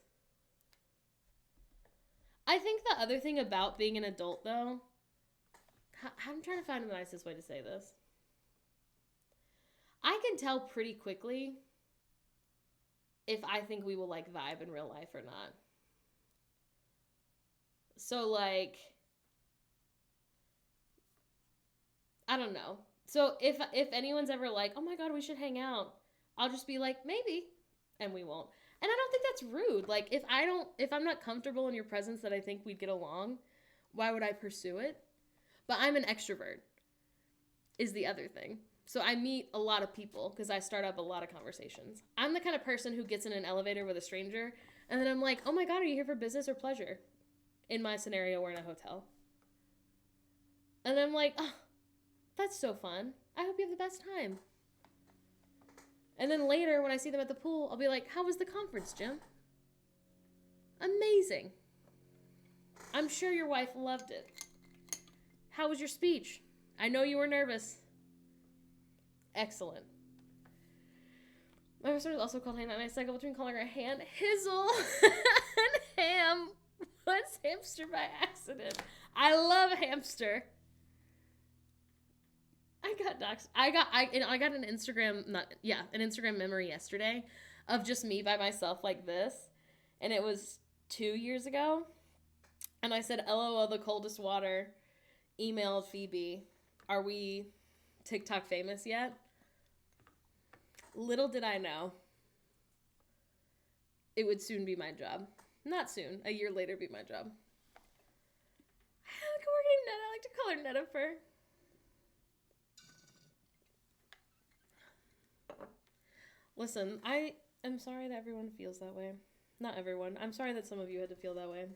A: I think the other thing about being an adult, though, I'm trying to find the nicest way to say this. I can tell pretty quickly if I think we will, like, vibe in real life or not. So, like, I don't know. So if anyone's ever like, oh my God, we should hang out, I'll just be like, maybe, and we won't. And I don't think that's rude. Like, if I'm not comfortable in your presence that I think we'd get along, why would I pursue it? But I'm an extrovert, is the other thing. So I meet a lot of people because I start up a lot of conversations. I'm the kind of person who gets in an elevator with a stranger, and then I'm like, oh my God, are you here for business or pleasure? In my scenario, we're in a hotel. And I'm like, oh, that's so fun. I hope you have the best time. And then later, when I see them at the pool, I'll be like, how was the conference, Jim? Amazing. I'm sure your wife loved it. How was your speech? I know you were nervous. Excellent. My sister is also called Hannah, and I cycle between calling her Han Hizzle and Ham. What's hamster by accident? I love hamster. I got doxxed. I got an Instagram an Instagram memory yesterday of just me by myself like this, and it was 2 years ago, and I said, "LOL, the coldest water." Emailed Phoebe, "Are we TikTok famous yet?" Little did I know, it would soon be my job. Not soon. A year later, be my job. I like to call her Netifer. Listen, I am sorry that everyone feels that way. Not everyone. I'm sorry that some of you had to feel that way.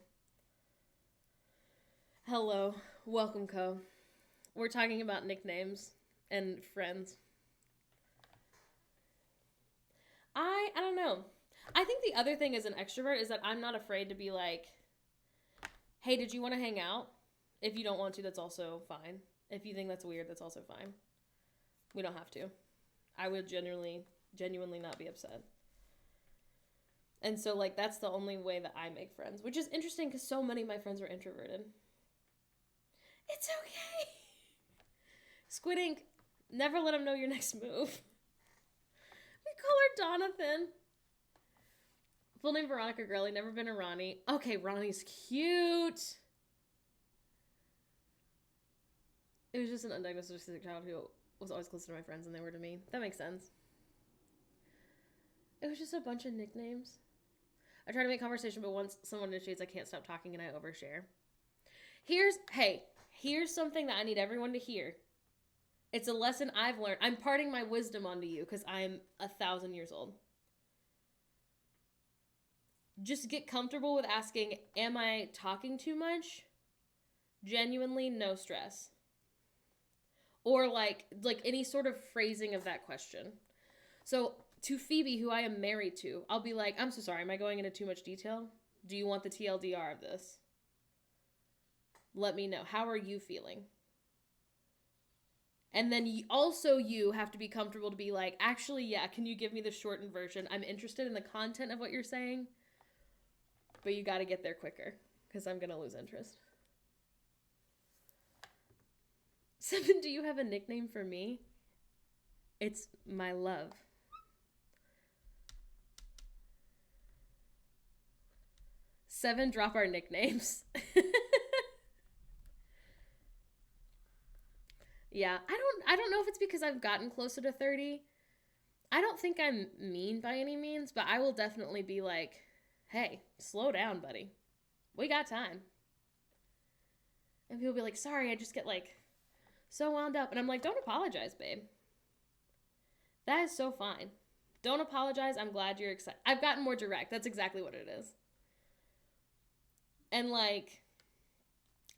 A: Hello. Welcome, Co. We're talking about nicknames and friends. I don't know. I think the other thing as an extrovert is that I'm not afraid to be like, hey, did you want to hang out? If you don't want to, that's also fine. If you think that's weird, that's also fine. We don't have to. I would genuinely not be upset. And so, like, that's the only way that I make friends, which is interesting because so many of my friends are introverted. It's okay. Squid Ink, never let them know your next move. We call her Donathan. Full name Veronica Gurley, never been a Ronnie. Okay, Ronnie's cute. It was just an undiagnosed autistic child who was always close to my friends, and they were to me. That makes sense. It was just a bunch of nicknames. I try to make conversation, but once someone initiates, I can't stop talking and I overshare. Here's something that I need everyone to hear. It's a lesson I've learned. I'm parting my wisdom onto you because I'm 1,000 years old. Just get comfortable with asking, am I talking too much? Genuinely, no stress. Or like any sort of phrasing of that question. So to Phoebe, who I am married to, I'll be like, I'm so sorry, am I going into too much detail? Do you want the TLDR of this? Let me know. How are you feeling? And then you have to be comfortable to be like, actually, yeah, can you give me the shortened version? I'm interested in the content of what you're saying, but you got to get there quicker because I'm going to lose interest. 7, do you have a nickname for me? It's my love. 7, drop our nicknames. Yeah, I don't know if it's because I've gotten closer to 30. I don't think I'm mean by any means, but I will definitely be like, hey, slow down, buddy. We got time. And people will be like, sorry, I just get like so wound up. And I'm like, don't apologize, babe. That is so fine. Don't apologize. I'm glad you're excited. I've gotten more direct. That's exactly what it is. And like,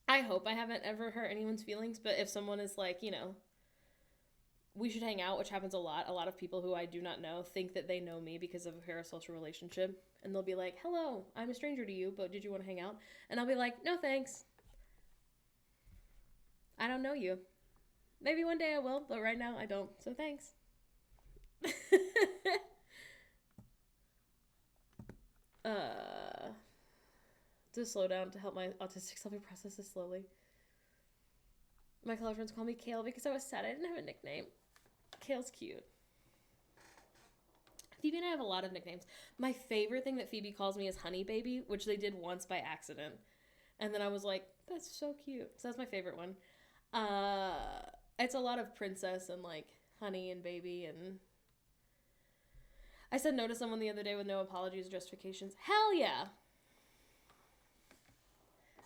A: I hope I haven't ever hurt anyone's feelings, but if someone is like, we should hang out, which happens a lot of people who I do not know think that they know me because of a parasocial relationship, and they'll be like, hello, I'm a stranger to you, but did you want to hang out? And I'll be like, no thanks. I don't know you. Maybe one day I will, but right now I don't, so thanks. To slow down to help my autistic self process this slowly. My college friends call me Kale because I was sad I didn't have a nickname. Kale's cute. Phoebe and I have a lot of nicknames. My favorite thing that Phoebe calls me is Honey Baby, which they did once by accident. And then I was like, that's so cute. So that's my favorite one. It's a lot of princess and like honey and baby. And I said no to someone the other day with no apologies or justifications. Hell yeah.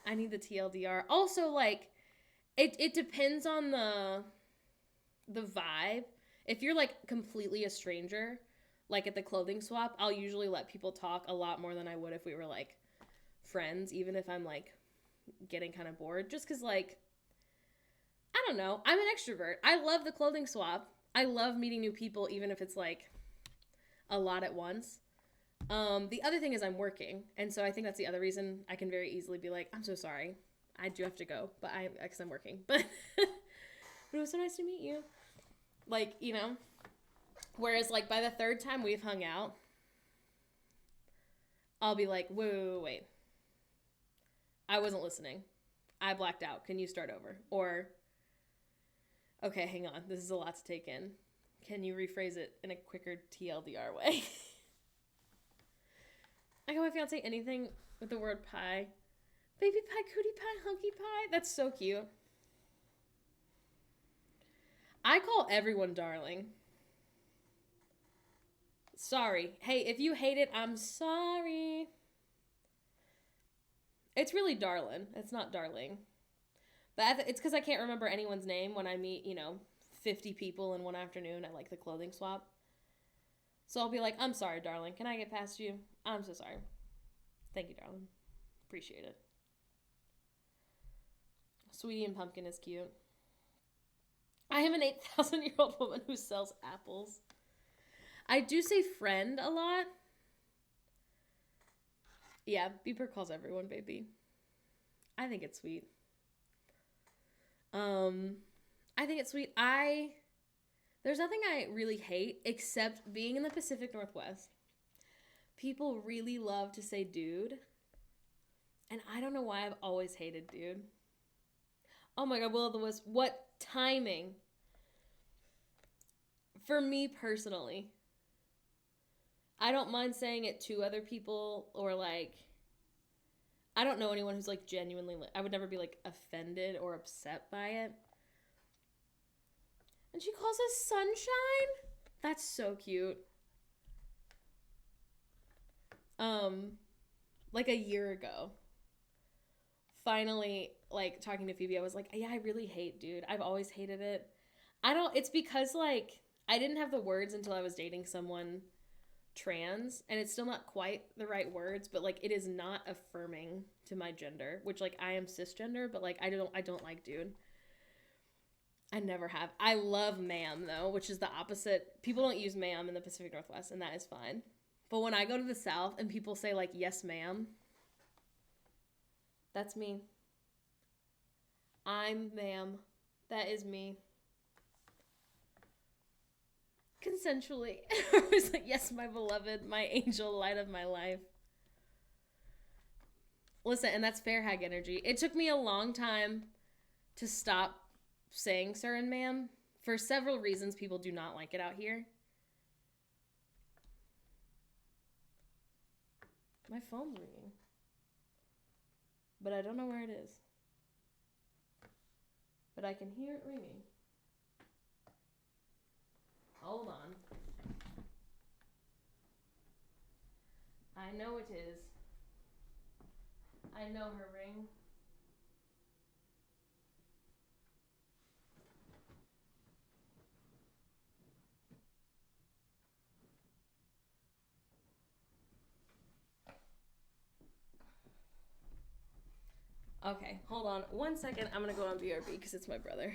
A: I need the TLDR. Also, like, it depends on the vibe. If you're, like, completely a stranger, like at the clothing swap, I'll usually let people talk a lot more than I would if we were, like, friends, even if I'm, like, getting kind of bored. Just because, like, I don't know. I'm an extrovert. I love the clothing swap. I love meeting new people, even if it's, like, a lot at once. The other thing is I'm working, and so I think that's the other reason I can very easily be like, I'm so sorry, I do have to go, but because I'm working, but it was so nice to meet you, like, whereas, like, by the 3rd time we've hung out, I'll be like, wait, I wasn't listening. I blacked out. Can you start over? Or, okay, hang on. This is a lot to take in. Can you rephrase it in a quicker TLDR way? I got my fiance anything with the word pie. Baby pie, cootie pie, hunky pie. That's so cute. I call everyone darling. Sorry. Hey, if you hate it, I'm sorry. It's really darling. It's not darling. But it's because I can't remember anyone's name when I meet, 50 people in one afternoon at, like, the clothing swap. So I'll be like, I'm sorry, darling. Can I get past you? I'm so sorry. Thank you, darling. Appreciate it. Sweetie and Pumpkin is cute. I am an 8,000-year-old woman who sells apples. I do say friend a lot. Yeah, Beeper calls everyone baby. I think it's sweet. I think it's sweet. There's nothing I really hate except being in the Pacific Northwest. People really love to say dude. And I don't know why I've always hated dude. Oh my God, Will of the Wisp. What timing. For me personally. I don't mind saying it to other people or like, I don't know anyone who's like genuinely, I would never be like offended or upset by it. And she calls us Sunshine? That's so cute. Like a year ago, finally, like talking to Phoebe, I was like, yeah, I really hate dude. I've always hated it. It's because like, I didn't have the words until I was dating someone trans, and it's still not quite the right words, but like it is not affirming to my gender, which like I am cisgender, but like I don't like dude. I never have. I love ma'am though, which is the opposite. People don't use ma'am in the Pacific Northwest, and that is fine. But when I go to the South and people say like yes ma'am, that's me. I'm ma'am. That is me. Consensually. I was like, yes, my beloved, my angel, light of my life. Listen, and that's fair hag energy. It took me a long time to stop saying sir and ma'am. For several reasons, people do not like it out here. My phone's ringing. But I don't know where it is. But I can hear it ringing. Hold on. I know it is. I know her ring. Okay, hold on 1 second. I'm gonna go on BRB because it's my brother.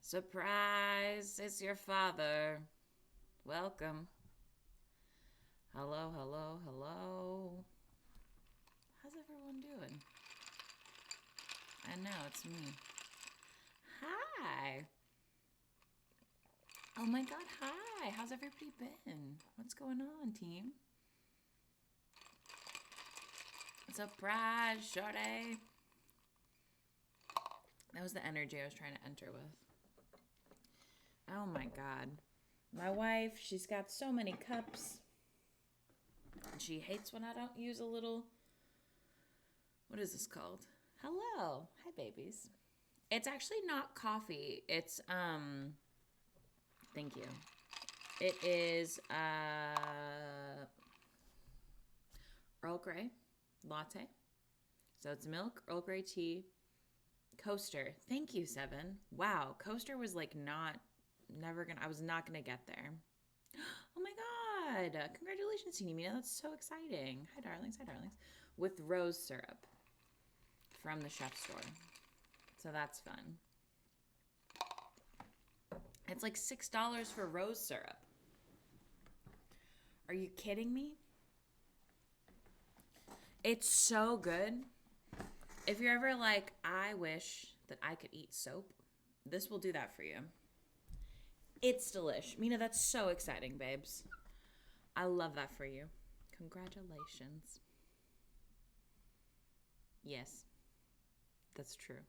B: Surprise! It's your father. Welcome. Hello, hello, hello. How's everyone doing? I know, it's me. Hi. Oh my god, hi. How's everybody been? What's going on, team? Surprise, shorty. That was the energy I was trying to enter with. Oh my god. My wife, she's got so many cups. And she hates when I don't use a little... What is this called? Hello. Hi, babies. It's actually not coffee. It's thank you. It is Earl Grey latte. So it's milk, Earl Grey tea, coaster. Thank you, Seven. Wow, coaster was like I was not gonna get there. Oh my god! Congratulations, Teeny Mina. That's so exciting. Hi, darlings. Hi, darlings. With rose syrup from the chef store. So that's fun. It's like $6 for rose syrup. Are you kidding me? It's so good. If you're ever like, I wish that I could eat soap, this will do that for you. It's delish. Mina, that's so exciting, babes. I love that for you. Congratulations. Yes, that's true.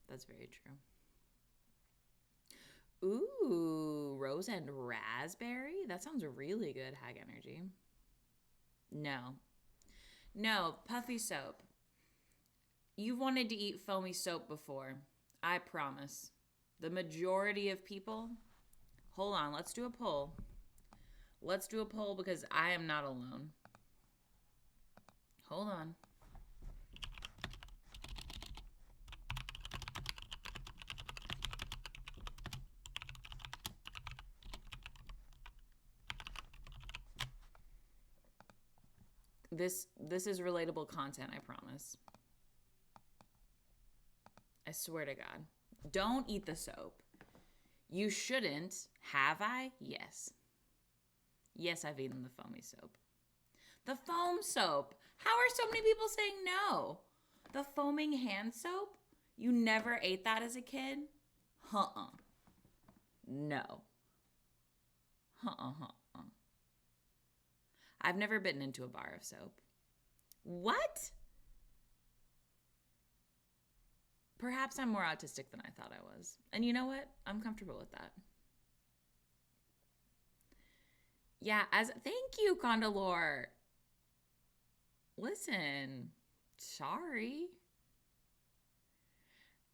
B: That's very true. Ooh, rose and raspberry? That sounds really good, Hag Energy. No. No, puffy soap. You've wanted to eat foamy soap before. I promise. The majority of people... Hold on, let's do a poll. Let's do a poll because I am not alone. Hold on. This is relatable content, I promise. I swear to God. Don't eat the soap. You shouldn't. Have I? Yes. Yes, I've eaten the foamy soap. The foam soap. How are so many people saying no? The foaming hand soap? You never ate that as a kid? No. I've never bitten into a bar of soap. What? Perhaps I'm more autistic than I thought I was. And you know what? I'm comfortable with that. Yeah, thank you, Condolore. Listen, sorry.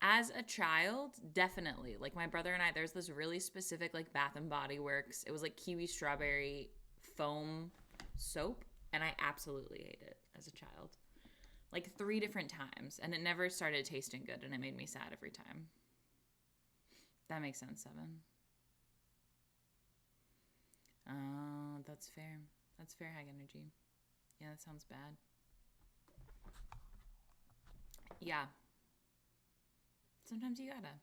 B: As a child, definitely. Like my brother and I, there's this really specific like Bath and Body Works. It was like kiwi strawberry foam soap, and I absolutely ate it as a child. Like 3 different times, and it never started tasting good, and it made me sad every time. That makes sense, Seven. Oh, that's fair. That's fair, Hag Energy. Yeah, that sounds bad. Yeah. Sometimes you gotta.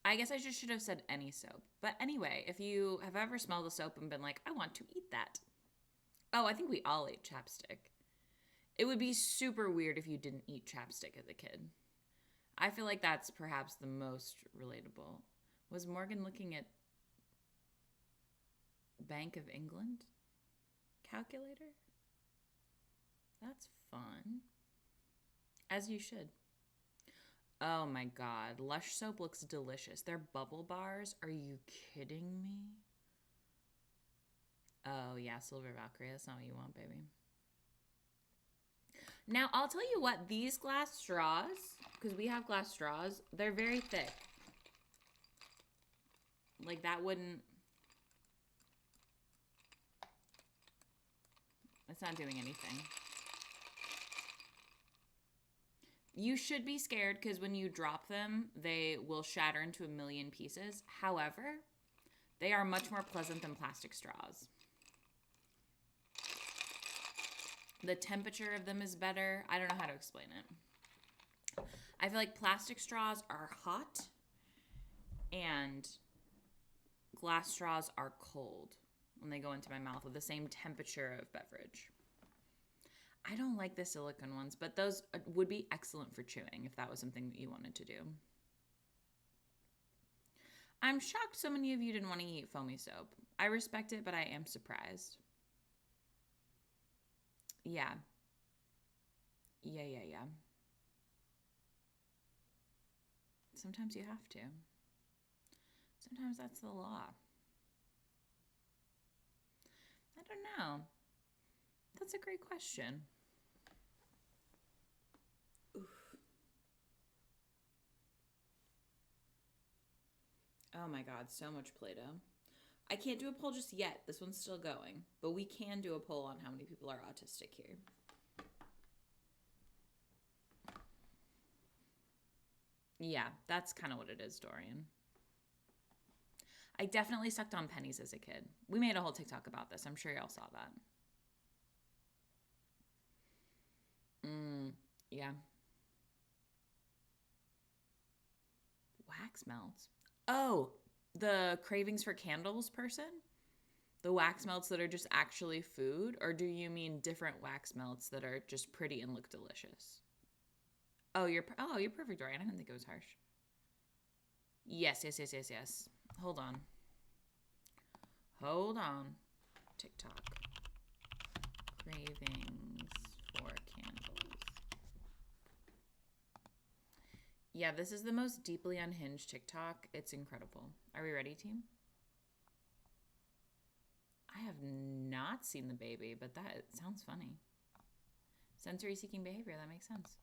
B: I guess I just should have said any soap. But anyway, if you have ever smelled a soap and been like, I want to eat that. Oh, I think we all ate chapstick. It would be super weird if you didn't eat chapstick as a kid. I feel like that's perhaps the most relatable. Was Morgan looking at Bank of England calculator? That's fun. As you should. Oh my god, Lush soap looks delicious. They're bubble bars. Are you kidding me? Oh yeah, Silver Valkyrie. That's not what you want, baby. Now, I'll tell you what, these glass straws, because we have glass straws, they're very thick. Like that wouldn't... It's not doing anything. You should be scared because when you drop them, they will shatter into a million pieces. However, they are much more pleasant than plastic straws. The temperature of them is better. I don't know how to explain it. I feel like plastic straws are hot and glass straws are cold when they go into my mouth with the same temperature of beverage. I don't like the silicone ones, but those would be excellent for chewing if that was something that you wanted to do. I'm shocked so many of you didn't want to eat foamy soap. I respect it, but I am surprised. Yeah. Yeah. Sometimes you have to. Sometimes that's the law. I don't know. That's a great question. Oof. Oh my God, so much Play-Doh. I can't do a poll just yet. This one's still going. But we can do a poll on how many people are autistic here. Yeah, that's kind of what it is, Dorian. I definitely sucked on pennies as a kid. We made a whole TikTok about this. I'm sure y'all saw that. Yeah. Wax melts. Oh, the cravings for candles person? The wax melts that are just actually food? Or do you mean different wax melts that are just pretty and look delicious? Oh, you're perfect, Dorian. I didn't think it was harsh. Yes. Hold on. TikTok. Cravings for candles. Yeah, this is the most deeply unhinged TikTok. It's incredible. Are we ready, team? I have not seen the baby, but that sounds funny. Sensory seeking behavior, that makes sense.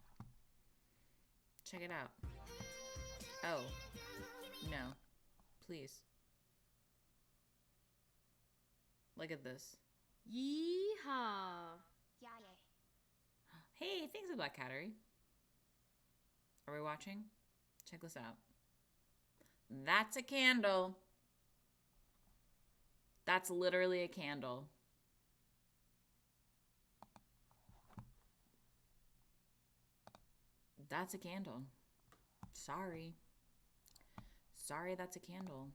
B: Check it out. Oh, no. Please. Look at this.
A: Yeehaw.
B: Hey, thanks a Black Cattery. Are we watching? Check this out. That's a candle. That's literally a candle. That's a candle. Sorry, that's a candle.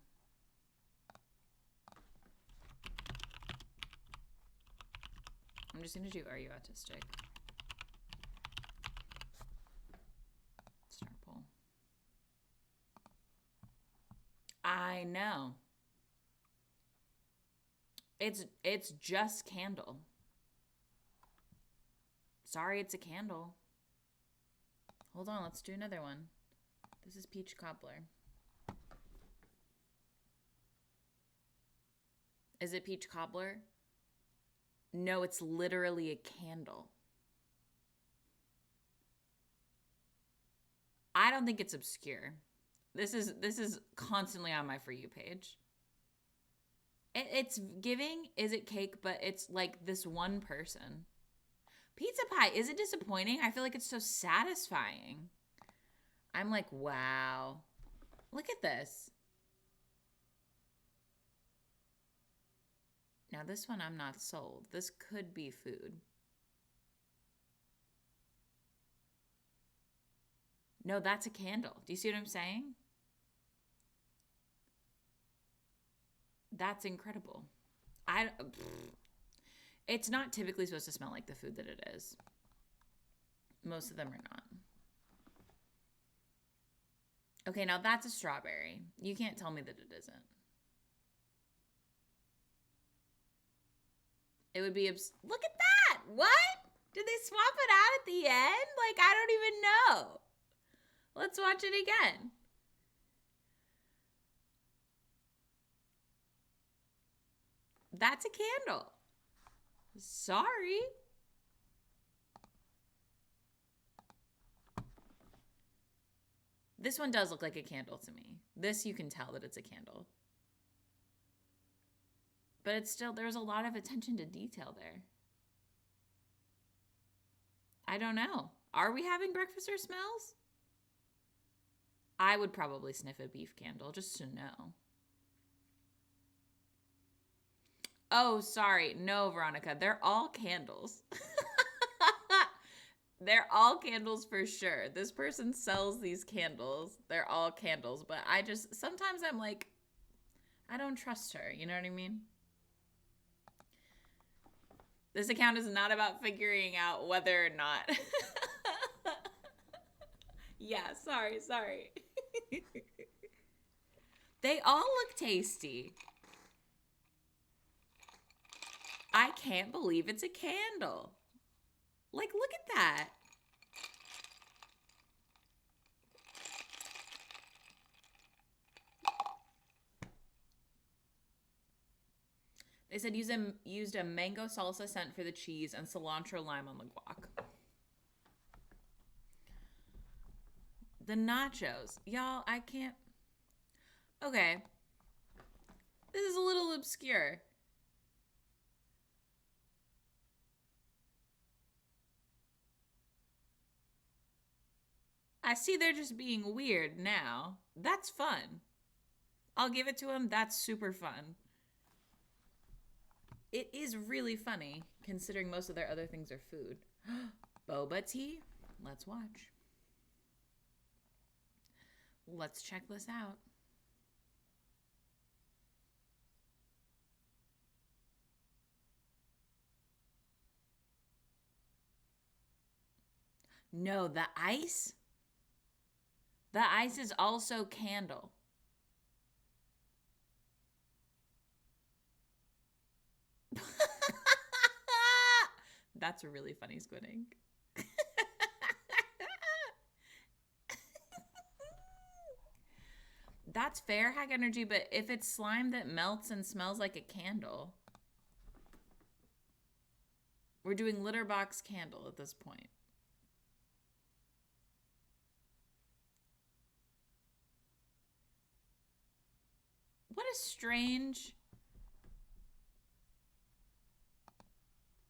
B: I'm just gonna do Are You Autistic? Star poll. I know. It's just candle. Sorry, it's a candle. Hold on, let's do another one. This is peach cobbler. Is it peach cobbler? No, it's literally a candle. I don't think it's obscure. This is constantly on my For You page. It's giving, is it cake, but it's like this one person. Pizza pie, is it disappointing? I feel like it's so satisfying. I'm like, wow. Look at this. Now this one I'm not sold. This could be food. No, that's a candle. Do you see what I'm saying? That's incredible. It's not typically supposed to smell like the food that it is. Most of them are not. Okay, now that's a strawberry. You can't tell me that it isn't. It would be look at that! What? Did they swap it out at the end? Like, I don't even know. Let's watch it again. That's a candle. Sorry. This one does look like a candle to me. This, you can tell that it's a candle. But it's still, there's a lot of attention to detail there. I don't know. Are we having breakfast or smells? I would probably sniff a beef candle just to know. Oh, sorry. No, Veronica. They're all candles. They're all candles for sure. This person sells these candles. They're all candles. But sometimes I'm like, I don't trust her. You know what I mean? This account is not about figuring out whether or not. Yeah, sorry. They all look tasty. I can't believe it's a candle. Like, look at that. They said used a mango salsa scent for the cheese and cilantro lime on the guac. The nachos. Y'all, I can't. Okay. This is a little obscure. I see they're just being weird now. That's fun. I'll give it to them. That's super fun. It is really funny, considering most of their other things are food. Boba tea? Let's watch. Let's check this out. No, the ice? The ice is also candle. That's a really funny squid ink. That's fair hack energy, but if it's slime that melts and smells like a candle, we're doing litter box candle at this point. What a strange...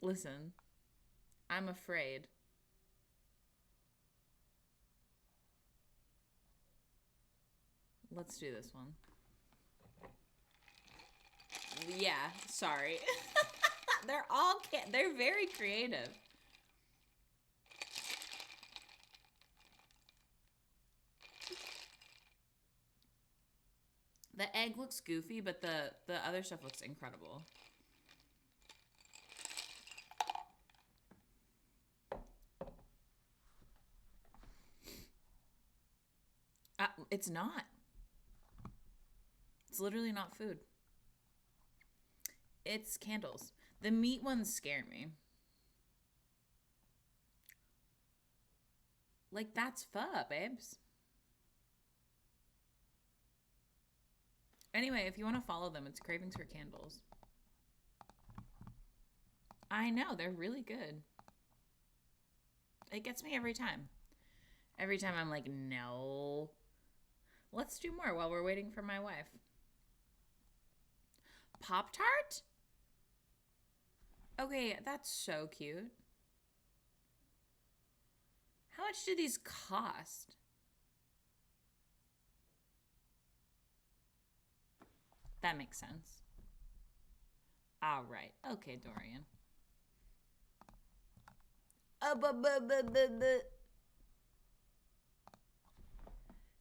B: Listen, I'm afraid. Let's do this one. Yeah, sorry. They're very creative. The egg looks goofy, but the other stuff looks incredible. It's not. It's literally not food. It's candles. The meat ones scare me. Like, that's pho, babes. Anyway, if you want to follow them, it's Cravings for Candles. I know, they're really good. It gets me every time. Every time I'm like, no. Let's do more while we're waiting for my wife. Pop-Tart? Okay, that's so cute. How much do these cost? That makes sense. All right. Okay, Dorian.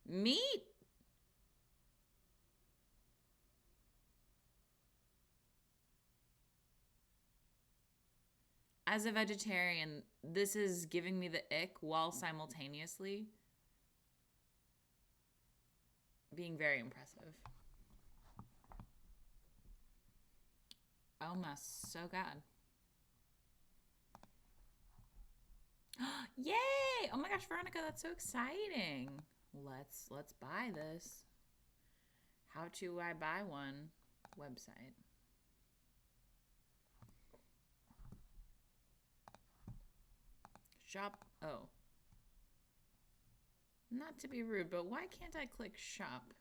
B: Meat? As a vegetarian, this is giving me the ick while simultaneously being very impressive. Oh my so god. Yay! Oh my gosh, Veronica, that's so exciting. Let's buy this. How do I buy one? Website. Shop. Oh. Not to be rude, but why can't I click shop?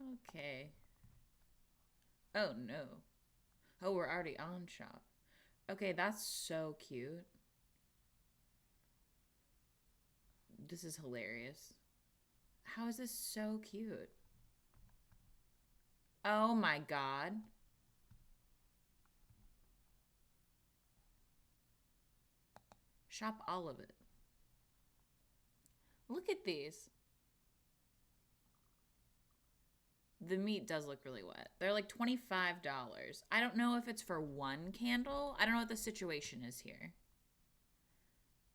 B: Okay. Oh no. Oh, we're already on shop. Okay, that's so cute. This is hilarious. How is this so cute? Oh my god. Shop all of it. Look at these. The meat does look really wet. They're like $25. I don't know if it's for one candle. I don't know what the situation is here.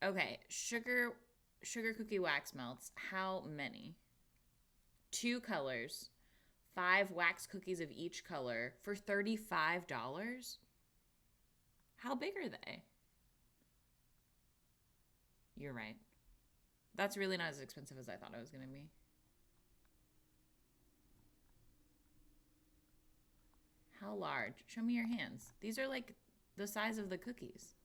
B: Okay, sugar cookie wax melts. How many? 2 colors. 5 wax cookies of each color for $35? How big are they? You're right. That's really not as expensive as I thought it was going to be. How large? Show me your hands. These are like the size of the cookies.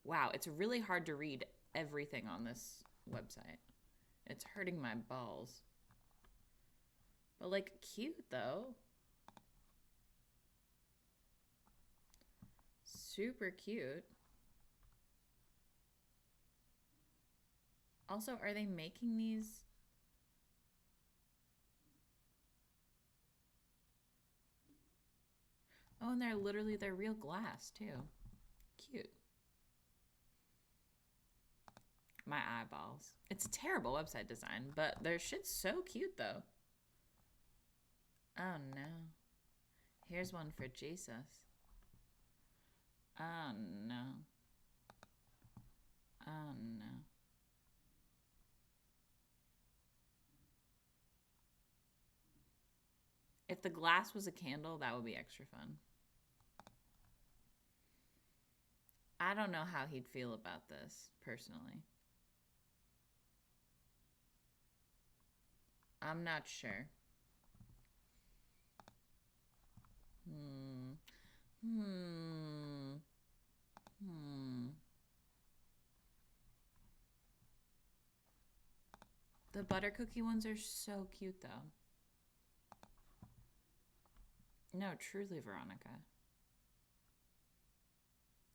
B: Wow, it's really hard to read everything on this website. It's hurting my balls. But like cute though. Super cute. Also, are they making these? Oh, and they're real glass too. Cute. My eyeballs. It's a terrible website design, but their shit's so cute though. Oh no. Here's one for Jesus. Oh no. Oh no. If the glass was a candle, that would be extra fun. I don't know how he'd feel about this, personally. I'm not sure. Hmm. Hmm. Hmm. The butter cookie ones are so cute, though. No, truly, Veronica.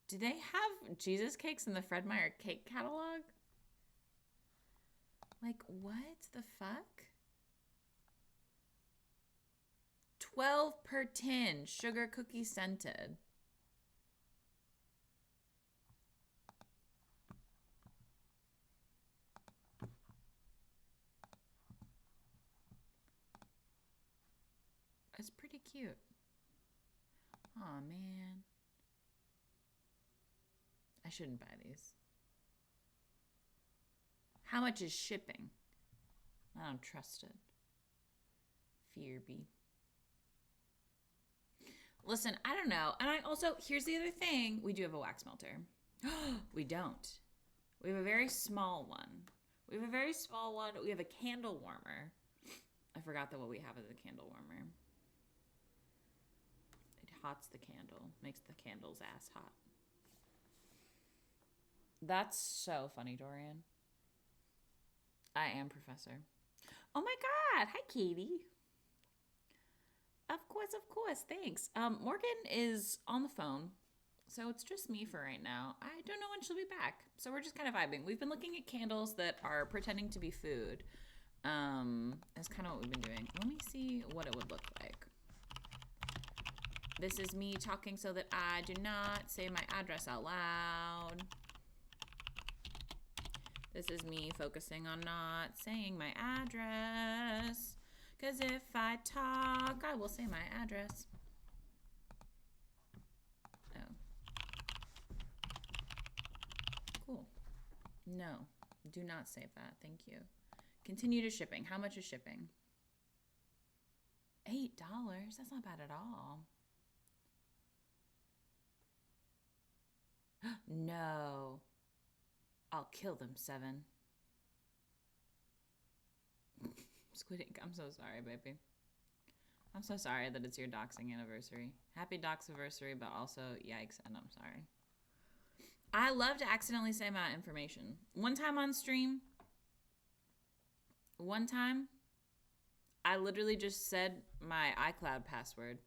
B: Do they have Jesus cakes in the Fred Meyer cake catalog? Like, what the fuck? 12 per tin, sugar cookie scented. It's pretty cute. Aw, man. I shouldn't buy these. How much is shipping? I don't trust it. Fearby. Listen, I don't know. And I also, here's the other thing. We do have a wax melter. We don't. We have a very small one. We have a candle warmer. I forgot that what we have is a candle warmer. It hots the candle. Makes the candle's ass hot. That's so funny, Dorian. I am Professor. Oh my God. Hi, Katie. Of course. Thanks. Morgan is on the phone, so it's just me for right now. I don't know when she'll be back, so we're just kind of vibing. We've been looking at candles that are pretending to be food. That's kind of what we've been doing. Let me see what it would look like. This is me talking so that I do not say my address out loud. This is me focusing on not saying my address. Because if I talk, I will say my address. Oh. Cool. No, do not save that. Thank you. Continue to shipping. How much is shipping? $8. That's not bad at all. No. I'll kill them, 7. Squid Ink, I'm so sorry, baby. I'm so sorry that it's your doxing anniversary. Happy doxiversary, but also yikes, and I'm sorry. I love to accidentally say my information. One time on stream, I literally just said my iCloud password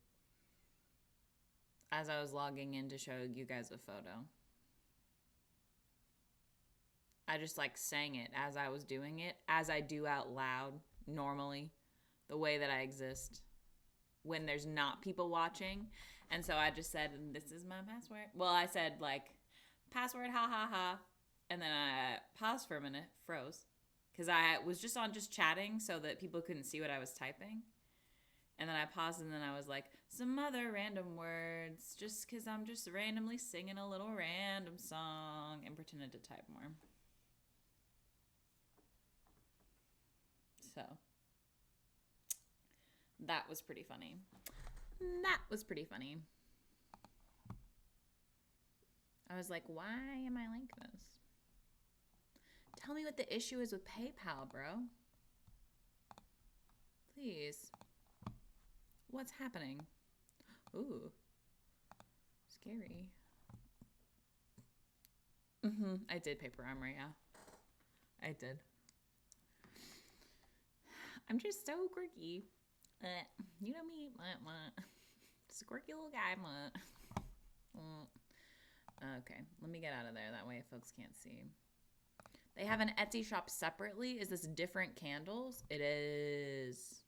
B: as I was logging in to show you guys a photo. I just like sang it as I was doing it, as I do out loud normally, the way that I exist when there's not people watching. And so I just said, this is my password. Well, I said like, password, ha ha ha. And then I paused for a minute, froze. Because I was just chatting so that people couldn't see what I was typing. And then I paused and then I was like, some other random words. Just because I'm just randomly singing a little random song. And pretended to type more. So that was pretty funny. I was like, why am I like this? Tell me what the issue is with PayPal, bro. Please. What's happening? Ooh. Scary. I did paper armor, yeah. I did. I'm just so quirky. You know me. Squirky little guy. Okay, let me get out of there. That way folks can't see. They have an Etsy shop separately. Is this different candles? It is.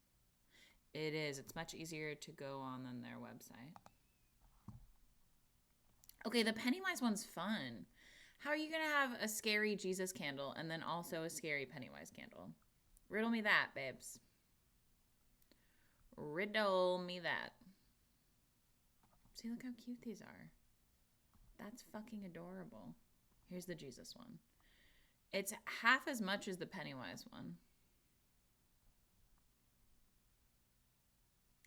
B: It is. It's much easier to go on than their website. Okay, the Pennywise one's fun. How are you going to have a scary Jesus candle and then also a scary Pennywise candle? Riddle me that, babes. Riddle me that. See, look how cute these are. That's fucking adorable. Here's the Jesus one. It's half as much as the Pennywise one.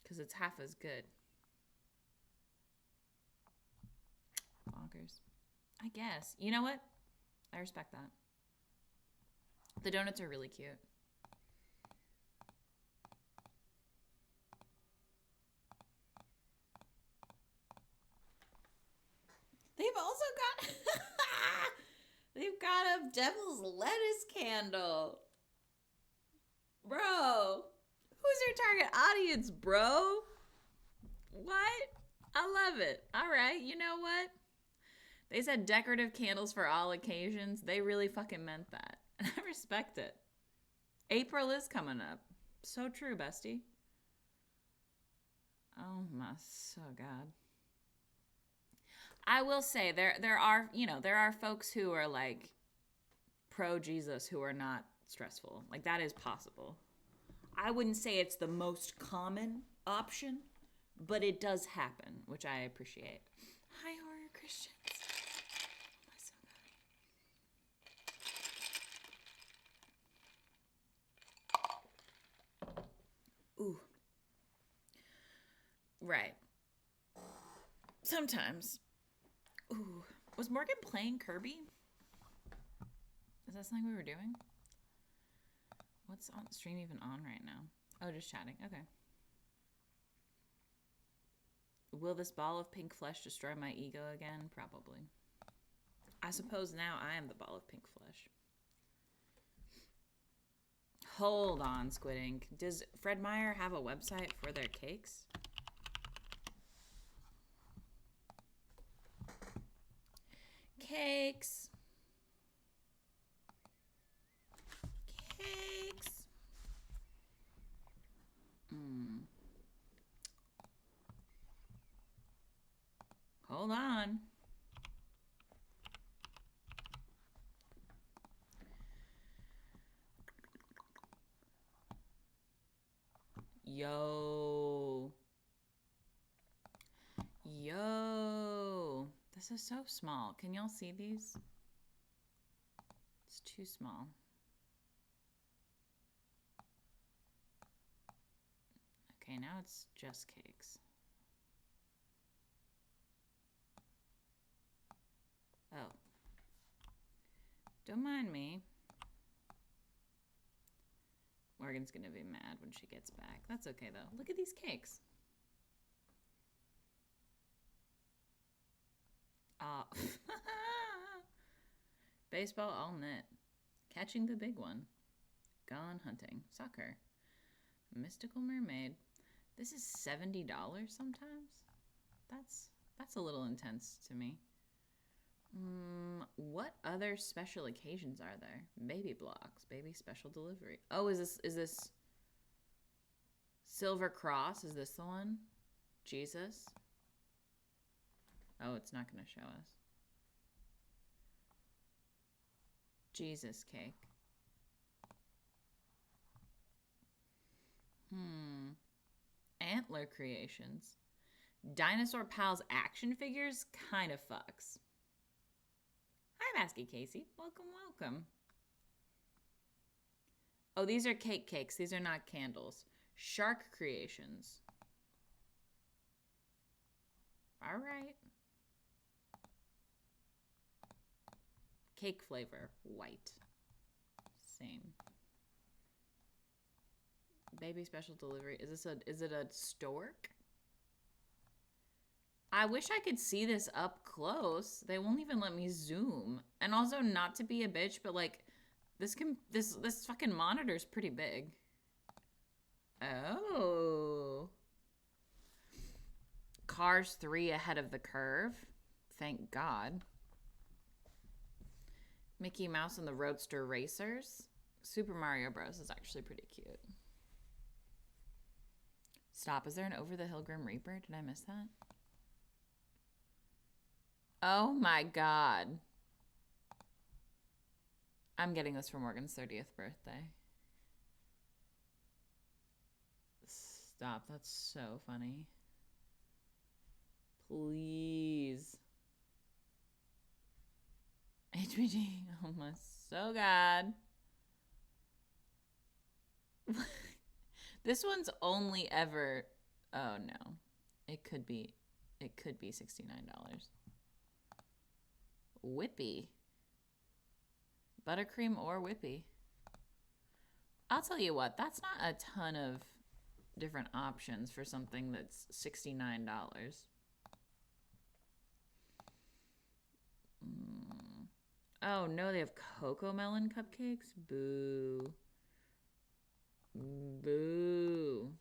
B: Because it's half as good. Bonkers. I guess. You know what? I respect that. The donuts are really cute. They've also got they've got a devil's lettuce candle. Bro, who's your target audience, bro? What? I love it. All right, you know what? They said decorative candles for all occasions. They really fucking meant that. And I respect it. April is coming up. So true, bestie. Oh my so God. I will say there are folks who are like pro Jesus who are not stressful. Like that is possible. I wouldn't say it's the most common option, but it does happen, which I appreciate. Hi, horror Christians. Oh my so God. Ooh. Right. Sometimes. Ooh. Was Morgan playing Kirby? Is that something we were doing? What's on stream even on right now? Oh, just chatting. Okay. Will this ball of pink flesh destroy my ego again? Probably. I suppose now I am the ball of pink flesh. Hold on, Squid Ink. Does Fred Meyer have a website for their cakes? Cakes. Cakes. Hold on. Yo. Yo. This is so small. Can y'all see these? It's too small. Okay, now it's just cakes. Oh. Don't mind me. Morgan's gonna be mad when she gets back. That's okay though. Look at these cakes. Baseball all net. Catching the big one. Gone hunting. Soccer. Mystical mermaid. This is $70 sometimes? That's a little intense to me. What other special occasions are there? Baby blocks, baby special delivery. Oh, is this Silver Cross? Is this the one? Jesus? Oh, it's not going to show us. Jesus cake. Antler creations. Dinosaur Pals action figures kind of fucks. Hi, Masky Casey. Welcome, welcome. Oh, these are cakes. These are not candles. Shark creations. All right. Cake flavor, white. Same. Baby special delivery. Is it a stork? I wish I could see this up close. They won't even let me zoom. And also, not to be a bitch, but like this fucking monitor's pretty big. Oh. Cars 3 ahead of the curve. Thank God. Mickey Mouse and the Roadster Racers. Super Mario Bros. Is actually pretty cute. Stop. Is there an Over the Hill Grim Reaper? Did I miss that? Oh my God. I'm getting this for Morgan's 30th birthday. Stop. That's so funny. Please. HBG. Oh my so God. This one's only ever. Oh no. It could be $69. Whippy. Buttercream or whippy. I'll tell you what, that's not a ton of different options for something that's $69. Oh no, they have cocoa melon cupcakes? Boo. Boo.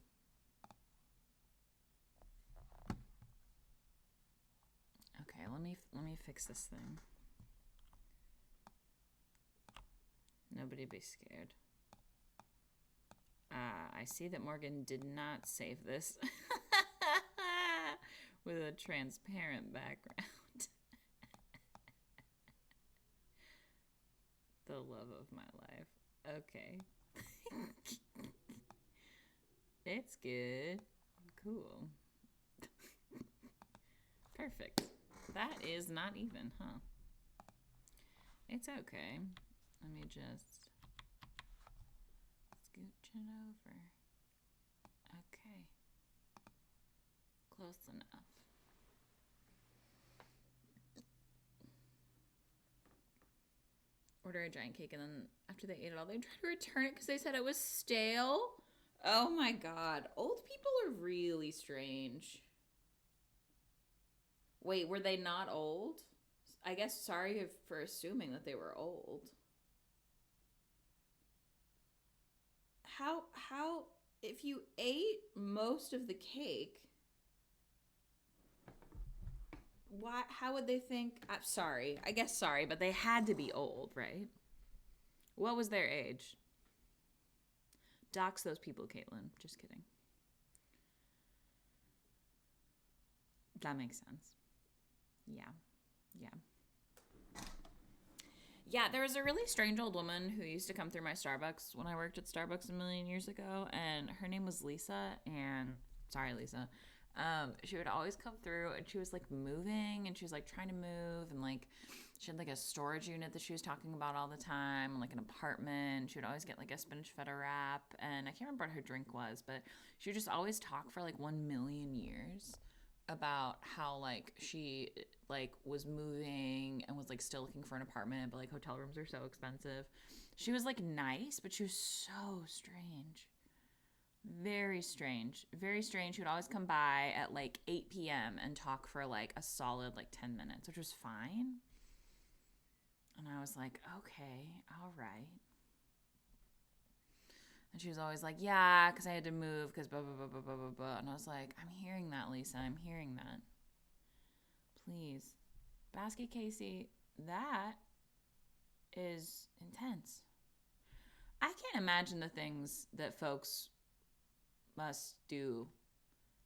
B: Okay, let me fix this thing. Nobody be scared. I see that Morgan did not save this with a transparent background. The love of my life. Okay. It's good. Cool. Perfect. That is not even, huh? It's okay. Let me just scooch it over. Okay. Close enough. Order a giant cake, and then after they ate it all, they tried to return it because they said it was stale. Oh my God. Old people are really strange. Wait, were they not old? I guess sorry for assuming that they were old. How if you ate most of the cake, how would they think? I'm sorry. I guess sorry, but they had to be old, right? What was their age? Dox those people, Caitlin. Just kidding. That makes sense. Yeah. Yeah, there was a really strange old woman who used to come through my Starbucks when I worked at Starbucks a million years ago, and her name was Lisa, and sorry, Lisa. She would always come through, and she was like moving, and she was like trying to move, and like she had like a storage unit that she was talking about all the time, like an apartment. She would always get like a spinach feta wrap, and I can't remember what her drink was, but she would just always talk for like 1,000,000 years about how like she like was moving and was like still looking for an apartment, but like hotel rooms are so expensive. She was like nice, but she was so strange. Very strange. Very strange. She would always come by at like 8 p.m. and talk for like a solid like 10 minutes, which was fine. And I was like, okay, all right. And she was always like, yeah, because I had to move because blah, blah, blah, blah, blah, blah, blah. And I was like, I'm hearing that, Lisa. I'm hearing that. Please. Basket Casey, that is intense. I can't imagine the things that folks must do,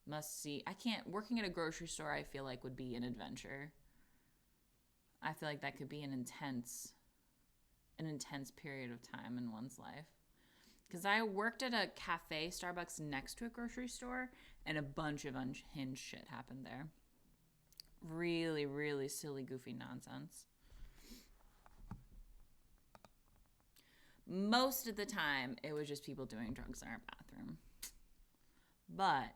B: must see. I can't, working at a grocery store, I feel like would be an adventure. I feel like that could be an intense period of time in one's life. Because I worked at a cafe, Starbucks, next to a grocery store, and a bunch of unhinged shit happened there. Really, really silly, goofy nonsense. Most of the time, it was just people doing drugs in our bathroom. But,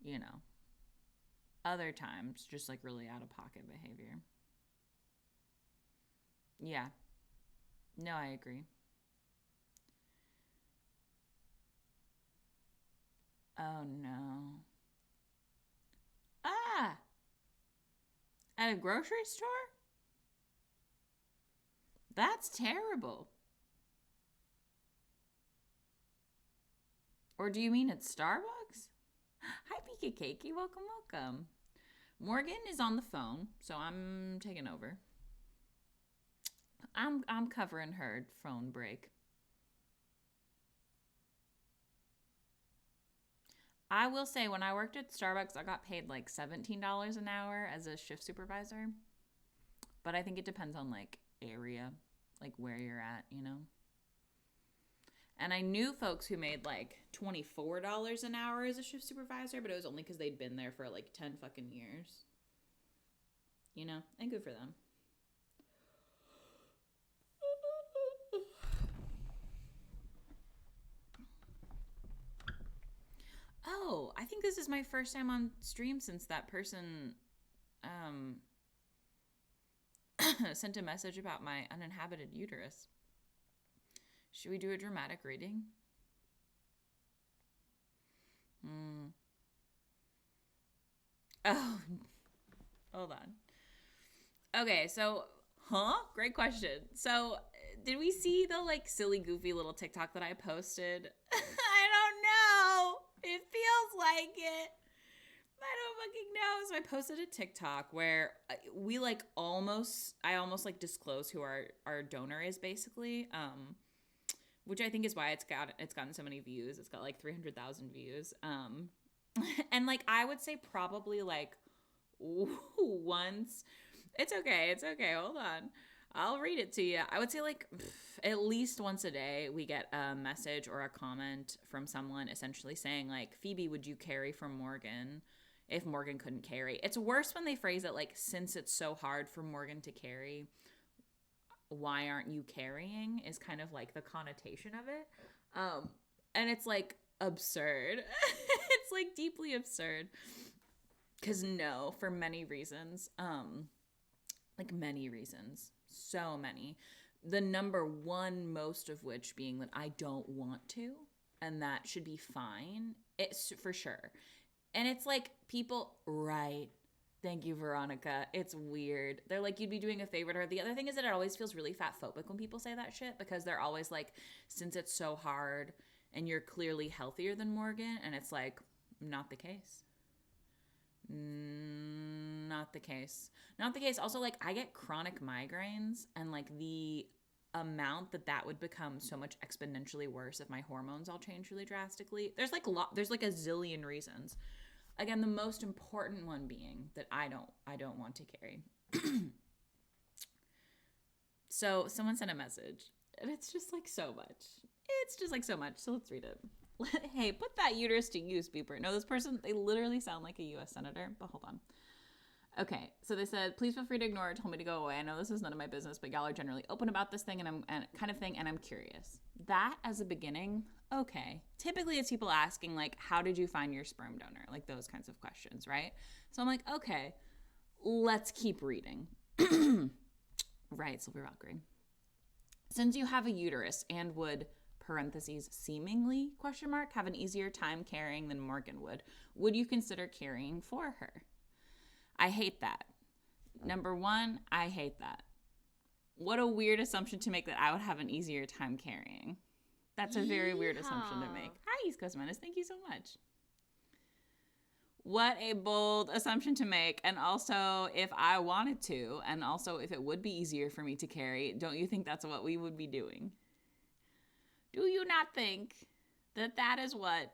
B: you know, other times, just like really out of pocket behavior. Yeah. No, I agree. Oh no. Ah! At a grocery store? That's terrible. Or do you mean at Starbucks? Hi, Pika Cakey. Welcome, welcome. Morgan is on the phone, so I'm taking over. I'm covering her phone break. I will say, when I worked at Starbucks, I got paid like $17 an hour as a shift supervisor. But I think it depends on like area, like where you're at, you know? And I knew folks who made like $24 an hour as a shift supervisor, but it was only because they'd been there for like 10 fucking years. You know? And good for them. Oh, I think this is my first time on stream since that person sent a message about my uninhabited uterus. Should we do a dramatic reading? Oh, hold on. Okay, so, Great question. So, did we see the like silly, goofy little TikTok that I posted? I don't know. It feels like it. I don't fucking know. So I posted a TikTok where I almost like disclose who our donor is basically. Which I think is why it's gotten so many views. It's got like 300,000 views. And like I would say probably like once. It's okay. Hold on. I'll read it to you. I would say like at least once a day we get a message or a comment from someone essentially saying like, Phoebe, would you carry for Morgan if Morgan couldn't carry? It's worse when they phrase it like, since it's so hard for Morgan to carry, why aren't you carrying, is kind of like the connotation of it. And it's like absurd. It's like deeply absurd. Because no, for many reasons. Like many reasons. So many. The number one most of which being that I don't want to. And that should be fine. It's for sure. And it's like people, right. Thank you, Veronica. It's weird. They're like, you'd be doing a favor to her. The other thing is that it always feels really fat phobic when people say that shit because they're always like, since it's so hard and you're clearly healthier than Morgan. And it's like, not the case. Not the case. Not the case. Also, like, I get chronic migraines and like the amount that would become so much exponentially worse if my hormones all change really drastically. There's like a zillion reasons. Again, the most important one being that I don't want to carry. So someone sent a message, and it's just like so much. It's just like so much. So let's read it. Hey, put that uterus to use, beeper. No, this person, they literally sound like a U.S. senator, but hold on. Okay, so they said, please feel free to ignore it. Told me to go away. I know this is none of my business, but y'all are generally open about this thing, and I'm curious. That as a beginning, okay. Typically, it's people asking like, how did you find your sperm donor? Like those kinds of questions, right? So I'm like, okay, let's keep reading. Right, Silver Valkyrie. Since you have a uterus and would parentheses seemingly question mark have an easier time carrying than Morgan would you consider carrying for her? I hate that. Number one, I hate that. What a weird assumption to make that I would have an easier time carrying. That's a very weird assumption to make. Hi, East Coast Menace. Thank you so much. What a bold assumption to make. And also, if I wanted to, and also if it would be easier for me to carry, don't you think that's what we would be doing? Do you not think that is what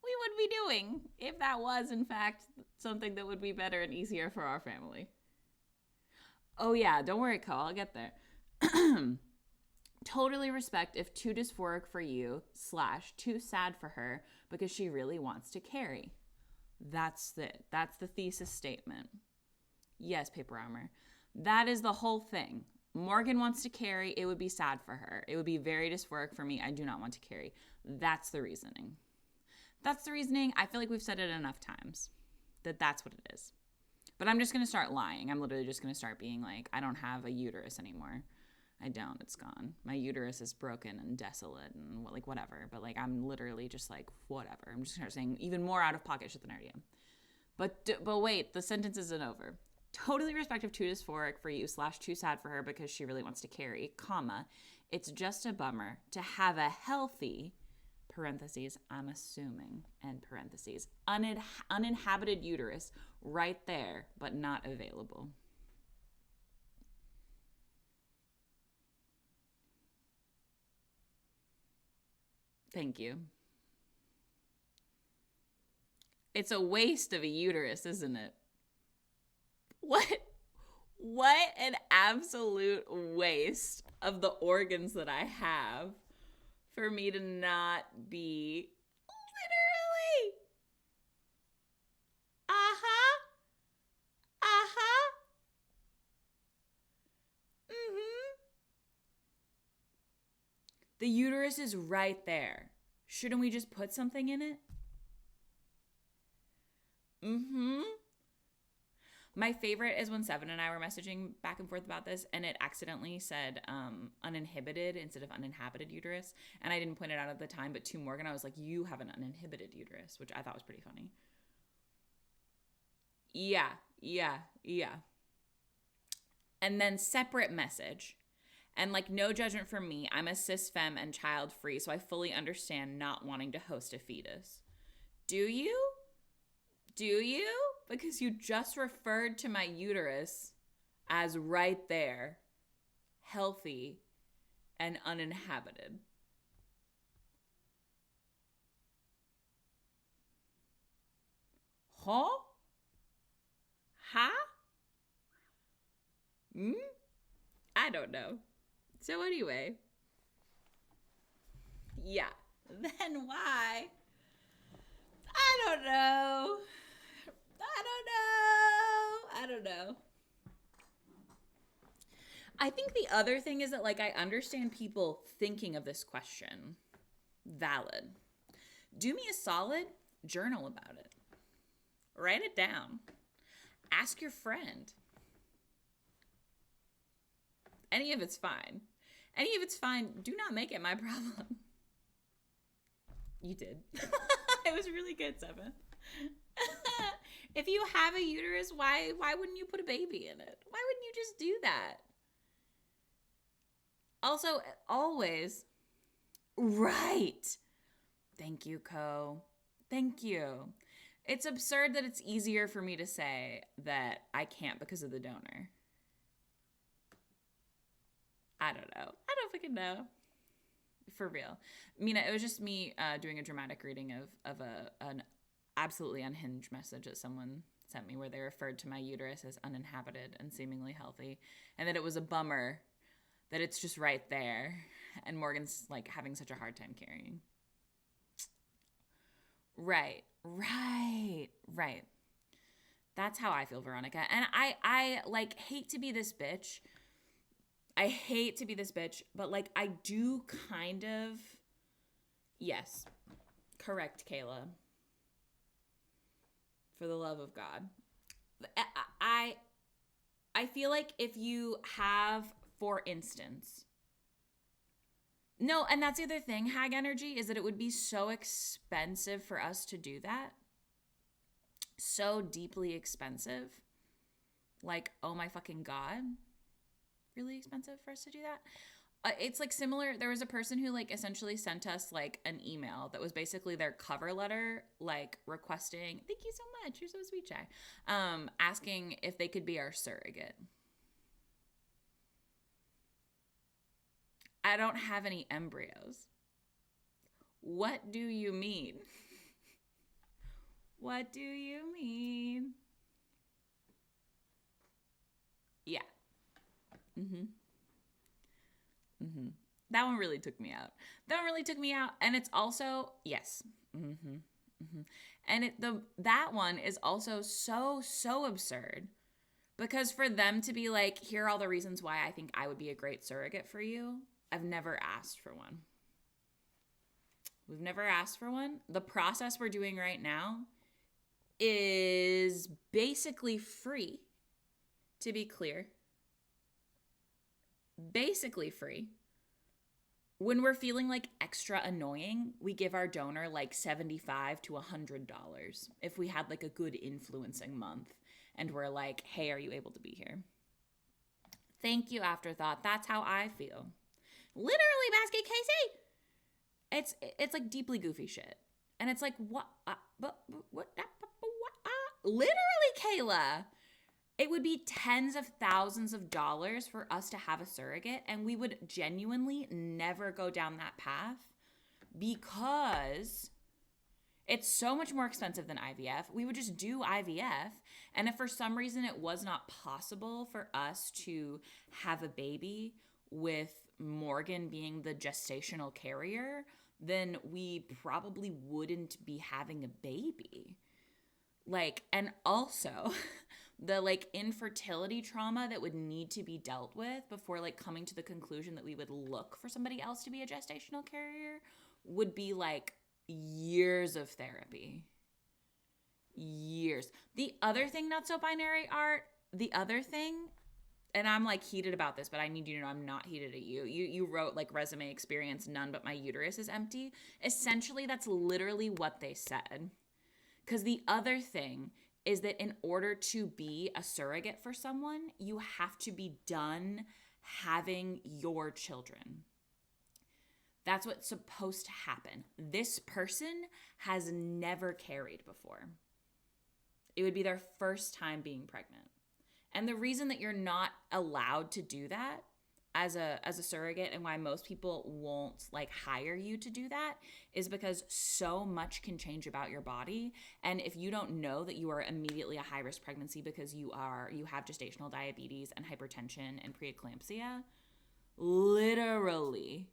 B: we would be doing if that was, in fact, something that would be better and easier for our family? Oh, yeah. Don't worry, Co. I'll get there. Totally respect if too dysphoric for you / too sad for her because she really wants to carry. That's it. That's the thesis statement. Yes, Paper Armor. That is the whole thing. Morgan wants to carry. It would be sad for her. It would be very dysphoric for me. I do not want to carry. That's the reasoning. That's the reasoning. I feel like we've said it enough times that that's what it is. But I'm just going to start lying. I'm literally just going to start being like, I don't have a uterus anymore. I don't. It's gone. My uterus is broken and desolate and like whatever. But like I'm literally just like whatever. I'm just going to start saying even more out of pocket shit than I already am. But wait, the sentence isn't over. Totally respect if too dysphoric for you / too sad for her because she really wants to carry, comma, it's just a bummer to have a healthy parentheses, I'm assuming, end parentheses, uninhabited uterus, right there, but not available. Thank you. It's a waste of a uterus, isn't it? What an absolute waste of the organs that I have for me to not be literally. Uh-huh. Uh-huh. Mm-hmm. The uterus is right there. Shouldn't we just put something in it? Mm-hmm. My favorite is when Seven and I were messaging back and forth about this, and it accidentally said uninhibited instead of uninhabited uterus. And I didn't point it out at the time, but to Morgan, I was like, you have an uninhibited uterus, which I thought was pretty funny. Yeah. And then separate message. And like, no judgment from me. I'm a cis femme and child free, so I fully understand not wanting to host a fetus. Do you? Do you? Because you just referred to my uterus as right there, healthy, and uninhabited. Huh? Huh? I don't know. So anyway. Yeah. Then why? I don't know. I think the other thing is that, like, I understand people thinking of this question. Valid. Do me a solid, journal about it. Write it down. Ask your friend. Any of it's fine. Any of it's fine. Do not make it my problem. You did. It was really good, Seven. If you have a uterus, why wouldn't you put a baby in it? Why wouldn't you just do that? Also, always, right. Thank you, Co. Thank you. It's absurd that it's easier for me to say that I can't because of the donor. I don't know. I don't fucking know. For real. Mina, it was just me doing a dramatic reading of an absolutely unhinged message that someone sent me where they referred to my uterus as uninhabited and seemingly healthy, and that it was a bummer that it's just right there, and Morgan's like having such a hard time carrying. Right. That's how I feel, Veronica. And I like hate to be this bitch. But like I do kind of. Yes. Correct, Kayla. For the love of God. I feel like if you have, for instance, no, and that's the other thing, Hag Energy, is that it would be so expensive for us to do that. So deeply expensive. Like, oh my fucking God. Really expensive for us to do that. It's like similar. There was a person who like essentially sent us like an email that was basically their cover letter, like requesting, thank you so much, you're so sweet, Jay, asking if they could be our surrogate. I don't have any embryos. What do you mean? What do you mean? Yeah. That one really took me out. And it's also, yes. And that one is also so absurd. Because for them to be like, here are all the reasons why I think I would be a great surrogate for you, I've never asked for one. We've never asked for one. The process we're doing right now is basically free, to be clear. Basically free. When we're feeling like extra annoying, we give our donor like $75 to $100 if we had like a good influencing month and we're like, hey, are you able to be here? Thank you, Afterthought. That's how I feel. Literally, Basket Casey. It's like deeply goofy shit. And it's like, literally, Kayla, it would be tens of thousands of dollars for us to have a surrogate, and we would genuinely never go down that path because it's so much more expensive than IVF. We would just do IVF, and if for some reason it was not possible for us to have a baby with Morgan being the gestational carrier, then we probably wouldn't be having a baby. Like, and also the like infertility trauma that would need to be dealt with before like coming to the conclusion that we would look for somebody else to be a gestational carrier would be like years of therapy. Years. The other thing, not so binary art, the other thing, and I'm like heated about this, but I need you to know I'm not heated at you. You wrote like resume experience none, but my uterus is empty. Essentially, that's literally what they said. Because the other thing is that in order to be a surrogate for someone, you have to be done having your children. That's what's supposed to happen. This person has never carried before. It would be their first time being pregnant. And the reason that you're not allowed to do that as a surrogate and why most people won't like hire you to do that is because so much can change about your body. And if you don't know that you are immediately a high-risk pregnancy because you have gestational diabetes and hypertension and preeclampsia, literally,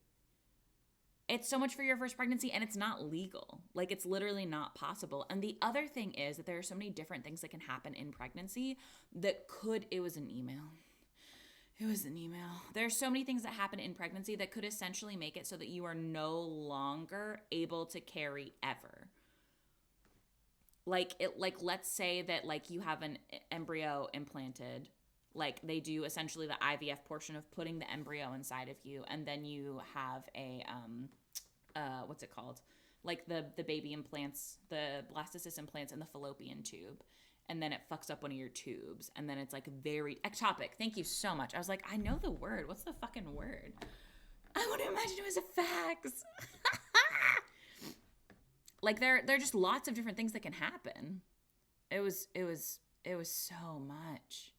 B: it's so much for your first pregnancy and it's not legal. Like it's literally not possible. And the other thing is that there are so many different things that can happen in pregnancy that it was an email. There are so many things that happen in pregnancy that could essentially make it so that you are no longer able to carry ever. Like let's say that like you have an embryo implanted. Like they do essentially the IVF portion of putting the embryo inside of you, and then you have a what's it called? Like the baby implants, the blastocyst implants in the fallopian tube, and then it fucks up one of your tubes, and then it's like very ectopic. Thank you so much. I was like, I know the word. What's the fucking word? I want to imagine it was a fax. Like there are just lots of different things that can happen. It was so much.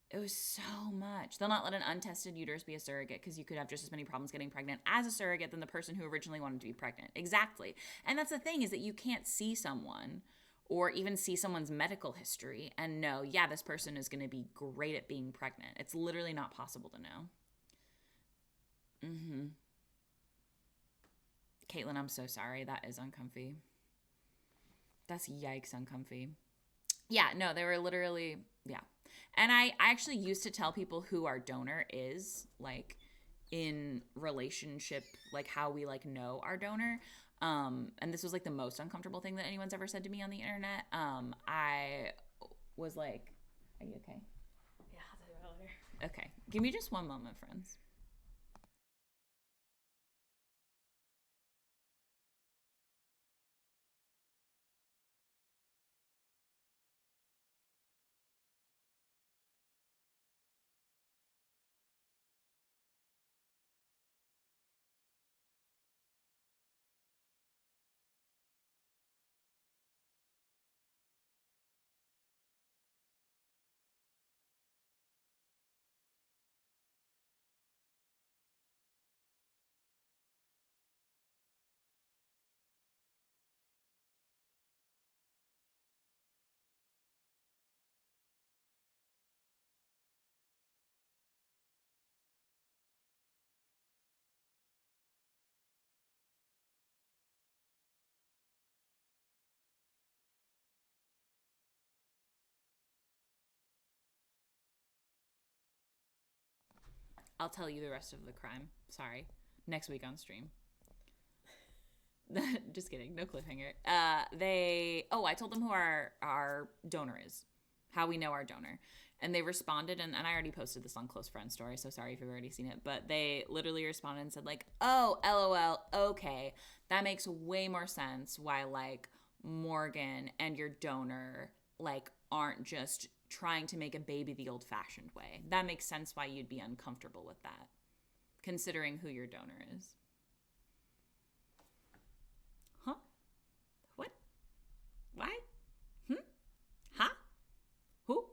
B: It was so much. They'll not let an untested uterus be a surrogate because you could have just as many problems getting pregnant as a surrogate than the person who originally wanted to be pregnant. Exactly. And that's the thing, is that you can't see someone or even see someone's medical history and know, yeah, this person is going to be great at being pregnant. It's literally not possible to know. Caitlin, I'm so sorry. That is uncomfy. That's yikes uncomfy. Yeah, no, they were literally, yeah. And I actually used to tell people who our donor is, like, in relationship, like, how we, like, know our donor. And this was, like, the most uncomfortable thing that anyone's ever said to me on the internet. I was like, are you okay?
A: Yeah, I'll tell you about it later.
B: Okay. Give me just one moment, friends. I'll tell you the rest of the crime. Sorry. Next week on stream. Just kidding. No cliffhanger. I told them who our donor is, how we know our donor. And they responded, and I already posted this on Close Friends story, so sorry if you've already seen it, but they literally responded and said, like, oh, LOL, okay. That makes way more sense why, like, Morgan and your donor, like, aren't just trying to make a baby the old-fashioned way. That makes sense why you'd be uncomfortable with that, considering who your donor is. Why? Huh? Who?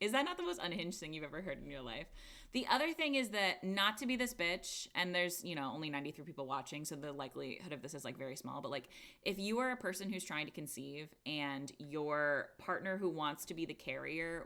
B: Is that not the most unhinged thing you've ever heard in your life? The other thing is that, not to be this bitch, and there's, only 93 people watching, so the likelihood of this is, like, very small, but, like, if you are a person who's trying to conceive and your partner who wants to be the carrier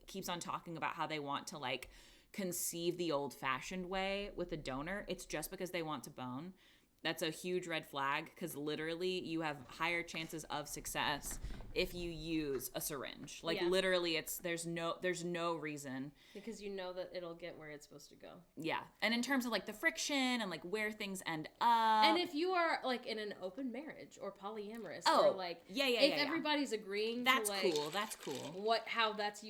B: keeps on talking about how they want to, like, conceive the old-fashioned way with a donor, it's just because they want to bone. That's a huge red flag, because literally you have higher chances of success if you use a syringe. Like, literally, there's no reason.
A: Because you know that it'll get where it's supposed to go.
B: Yeah. And in terms of, like, the friction and, like, where things end up.
A: And if you are, like, in an open marriage or polyamorous, or, like, if everybody's agreeing
B: that's
A: to, like,
B: cool. That's cool.
A: That's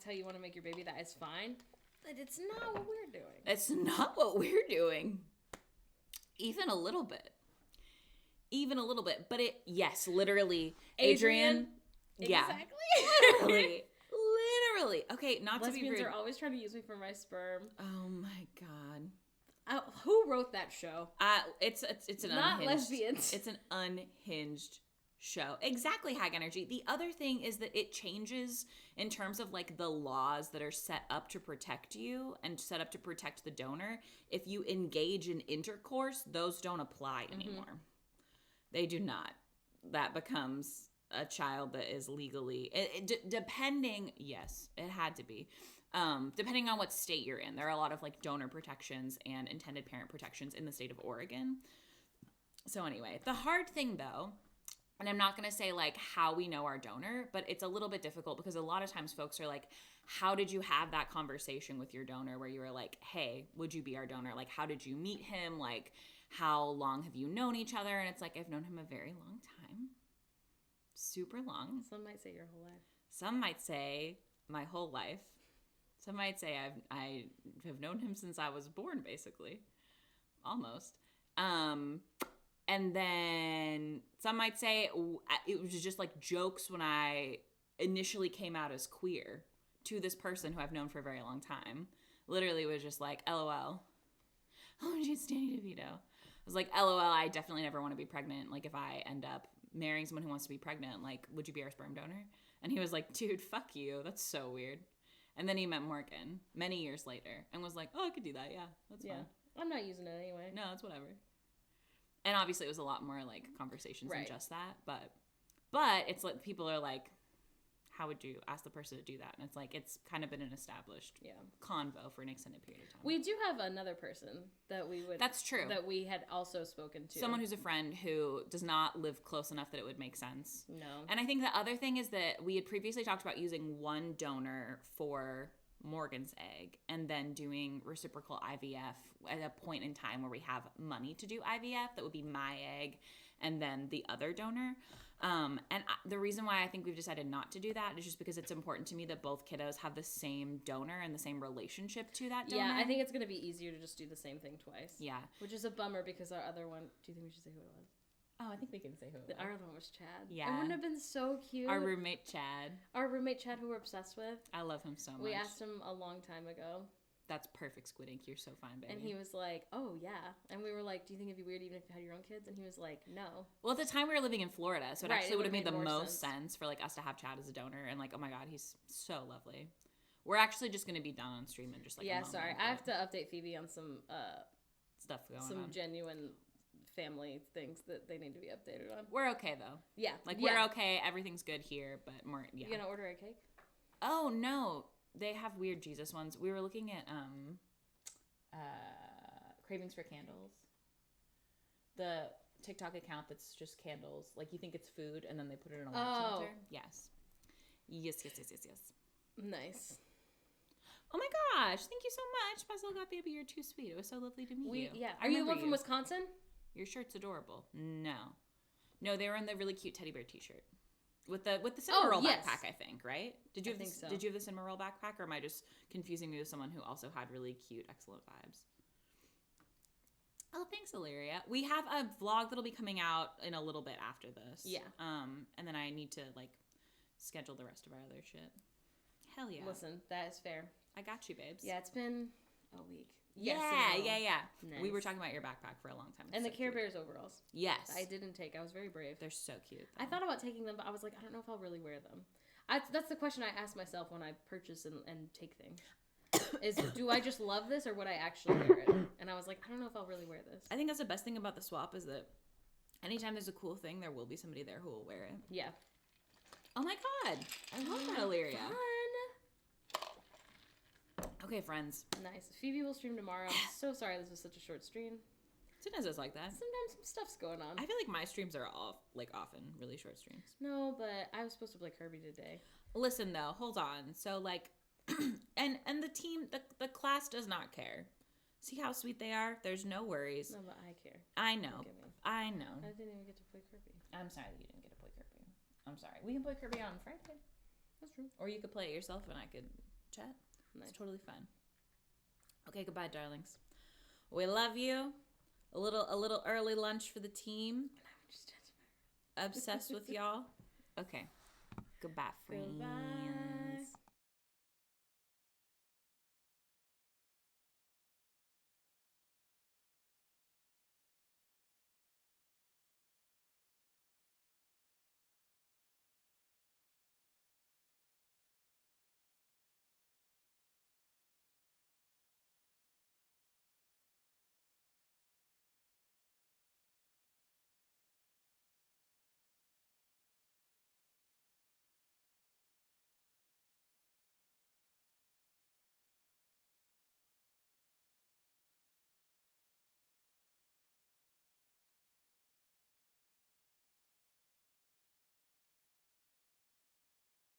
A: how you want to make your baby, that is fine. But it's not what we're doing.
B: It's not what we're doing. Even a little bit. But yes, literally. Adrian.
A: Exactly.
B: Yeah. Literally. Okay, not
A: Lesbians
B: to be rude.
A: are always trying to use me for my sperm.
B: Oh my God.
A: Who wrote that show?
B: It's an
A: not
B: unhinged.
A: lesbians.
B: It's an unhinged show. Exactly, Hag Energy. The other thing is that it changes in terms of, like, the laws that are set up to protect you and set up to protect the donor. If you engage in intercourse, those don't apply anymore. They do not. That becomes a child that is legally, depending, yes, it had to be. Depending on what state you're in. There are a lot of, like, donor protections and intended parent protections in the state of Oregon. So anyway, the hard thing, though, and I'm not going to say, like, how we know our donor, but it's a little bit difficult because a lot of times folks are like, how did you have that conversation with your donor where you were like, hey, would you be our donor? Like, how did you meet him? Like, how long have you known each other? And it's like, I've known him a very long time. Super long.
A: Some might say your whole life.
B: Some might say my whole life. Some might say I have known him since I was born, basically. Almost. And then some might say it was just, like, jokes when I initially came out as queer to this person who I've known for a very long time. Literally was just like, LOL. Oh, she's Danny DeVito. I was like, LOL, I definitely never want to be pregnant. Like, if I end up marrying someone who wants to be pregnant, like, would you be our sperm donor? And he was like, dude, fuck you. That's so weird. And then he met Morgan many years later and was like, oh, I could do that. Yeah, that's fine.
A: I'm not using it anyway.
B: No, it's whatever. And obviously it was a lot more, like, conversations than just that. But it's like people are like, how would you ask the person to do that? And it's like, it's kind of been an established convo for an extended period of time.
A: We do have another person that we would...
B: That's true.
A: That we had also spoken to.
B: Someone who's a friend who does not live close enough that it would make sense.
A: No.
B: And I think the other thing is that we had previously talked about using one donor for Morgan's egg and then doing reciprocal IVF at a point in time where we have money to do IVF. That would be my egg and then the other donor. The reason why I think we've decided not to do that is just because it's important to me that both kiddos have the same donor and the same relationship to that donor.
A: Yeah, I think it's going to be easier to just do the same thing twice.
B: Yeah.
A: Which is a bummer because our other one... Do you think we should say who it was?
B: Oh, I think we can say who it was.
A: Our other one was Chad.
B: Yeah.
A: It wouldn't have been so cute.
B: Our roommate, Chad.
A: Who we're obsessed with.
B: I love him so much.
A: We asked him a long time ago.
B: That's perfect, Squid Ink. You're so fine, baby.
A: And he was like, oh, yeah. And we were like, do you think it'd be weird even if you had your own kids? And he was like, no.
B: Well, at the time we were living in Florida, so it actually would have made the most sense for, like, us to have Chad as a donor. And, like, oh my God, he's so lovely. We're actually just going to be done on stream in just, like, a moment.
A: Sorry. I have to update Phoebe on some
B: stuff going on.
A: Some genuine family things that they need to be updated on.
B: We're okay, though.
A: Yeah.
B: Like, we're okay. Everything's good here, but more, yeah.
A: You going to order a cake?
B: Oh, no. They have weird Jesus ones. We were looking at, Cravings for Candles. The TikTok account that's just candles. Like, you think it's food, and then they put it in a wax melter. Yes. Yes.
A: Nice.
B: Oh my gosh, thank you so much. Pastel got baby, you're too sweet. It was so lovely to meet you.
A: Yeah. Are you the one from Wisconsin?
B: Your shirt's adorable. No, they were in the really cute teddy bear t-shirt. With the cinema roll backpack, I think, right? Did you have the cinema roll backpack, or am I just confusing me with someone who also had really cute, excellent vibes? Oh, thanks, Illyria. We have a vlog that'll be coming out in a little bit after this.
A: Yeah.
B: And then I need to, like, schedule the rest of our other shit. Hell yeah.
A: Listen, that is fair.
B: I got you, babes.
A: Yeah, it's been a week.
B: Yeah,
A: Yes,
B: yeah.
A: Nice.
B: We were talking about your backpack for a long time. It's
A: And
B: so
A: the Care
B: cute.
A: Bears overalls.
B: Yes.
A: I didn't take. I was very brave.
B: They're so cute.
A: I thought about taking them, but I was like, I don't know if I'll really wear them. That's the question I ask myself when I purchase and take things. Is do I just love this or would I actually wear it? And I was like, I don't know if I'll really wear this.
B: I think that's the best thing about the swap is that anytime there's a cool thing, there will be somebody there who will wear it.
A: Yeah.
B: Oh my god. I love that, Illyria.
A: Fun.
B: Okay, friends.
A: Nice. Phoebe will stream tomorrow. I'm so sorry this was such a short stream.
B: Sometimes it's like that.
A: Sometimes some stuff's going on.
B: I feel like my streams are often really short streams.
A: No, but I was supposed to play Kirby today.
B: Listen though, hold on. So like and the team the class does not care. See how sweet they are? There's no worries.
A: No, but I care.
B: I know. I know.
A: I didn't even get to play Kirby.
B: I'm sorry that you didn't get to play Kirby. I'm sorry. We can play Kirby on Friday.
A: That's true.
B: Or you could play it yourself and I could chat.
A: Nice.
B: It's totally fun. Okay, goodbye, darlings. We love you. A little early lunch for the team. Obsessed with y'all. Okay. Goodbye, friends.
A: Goodbye.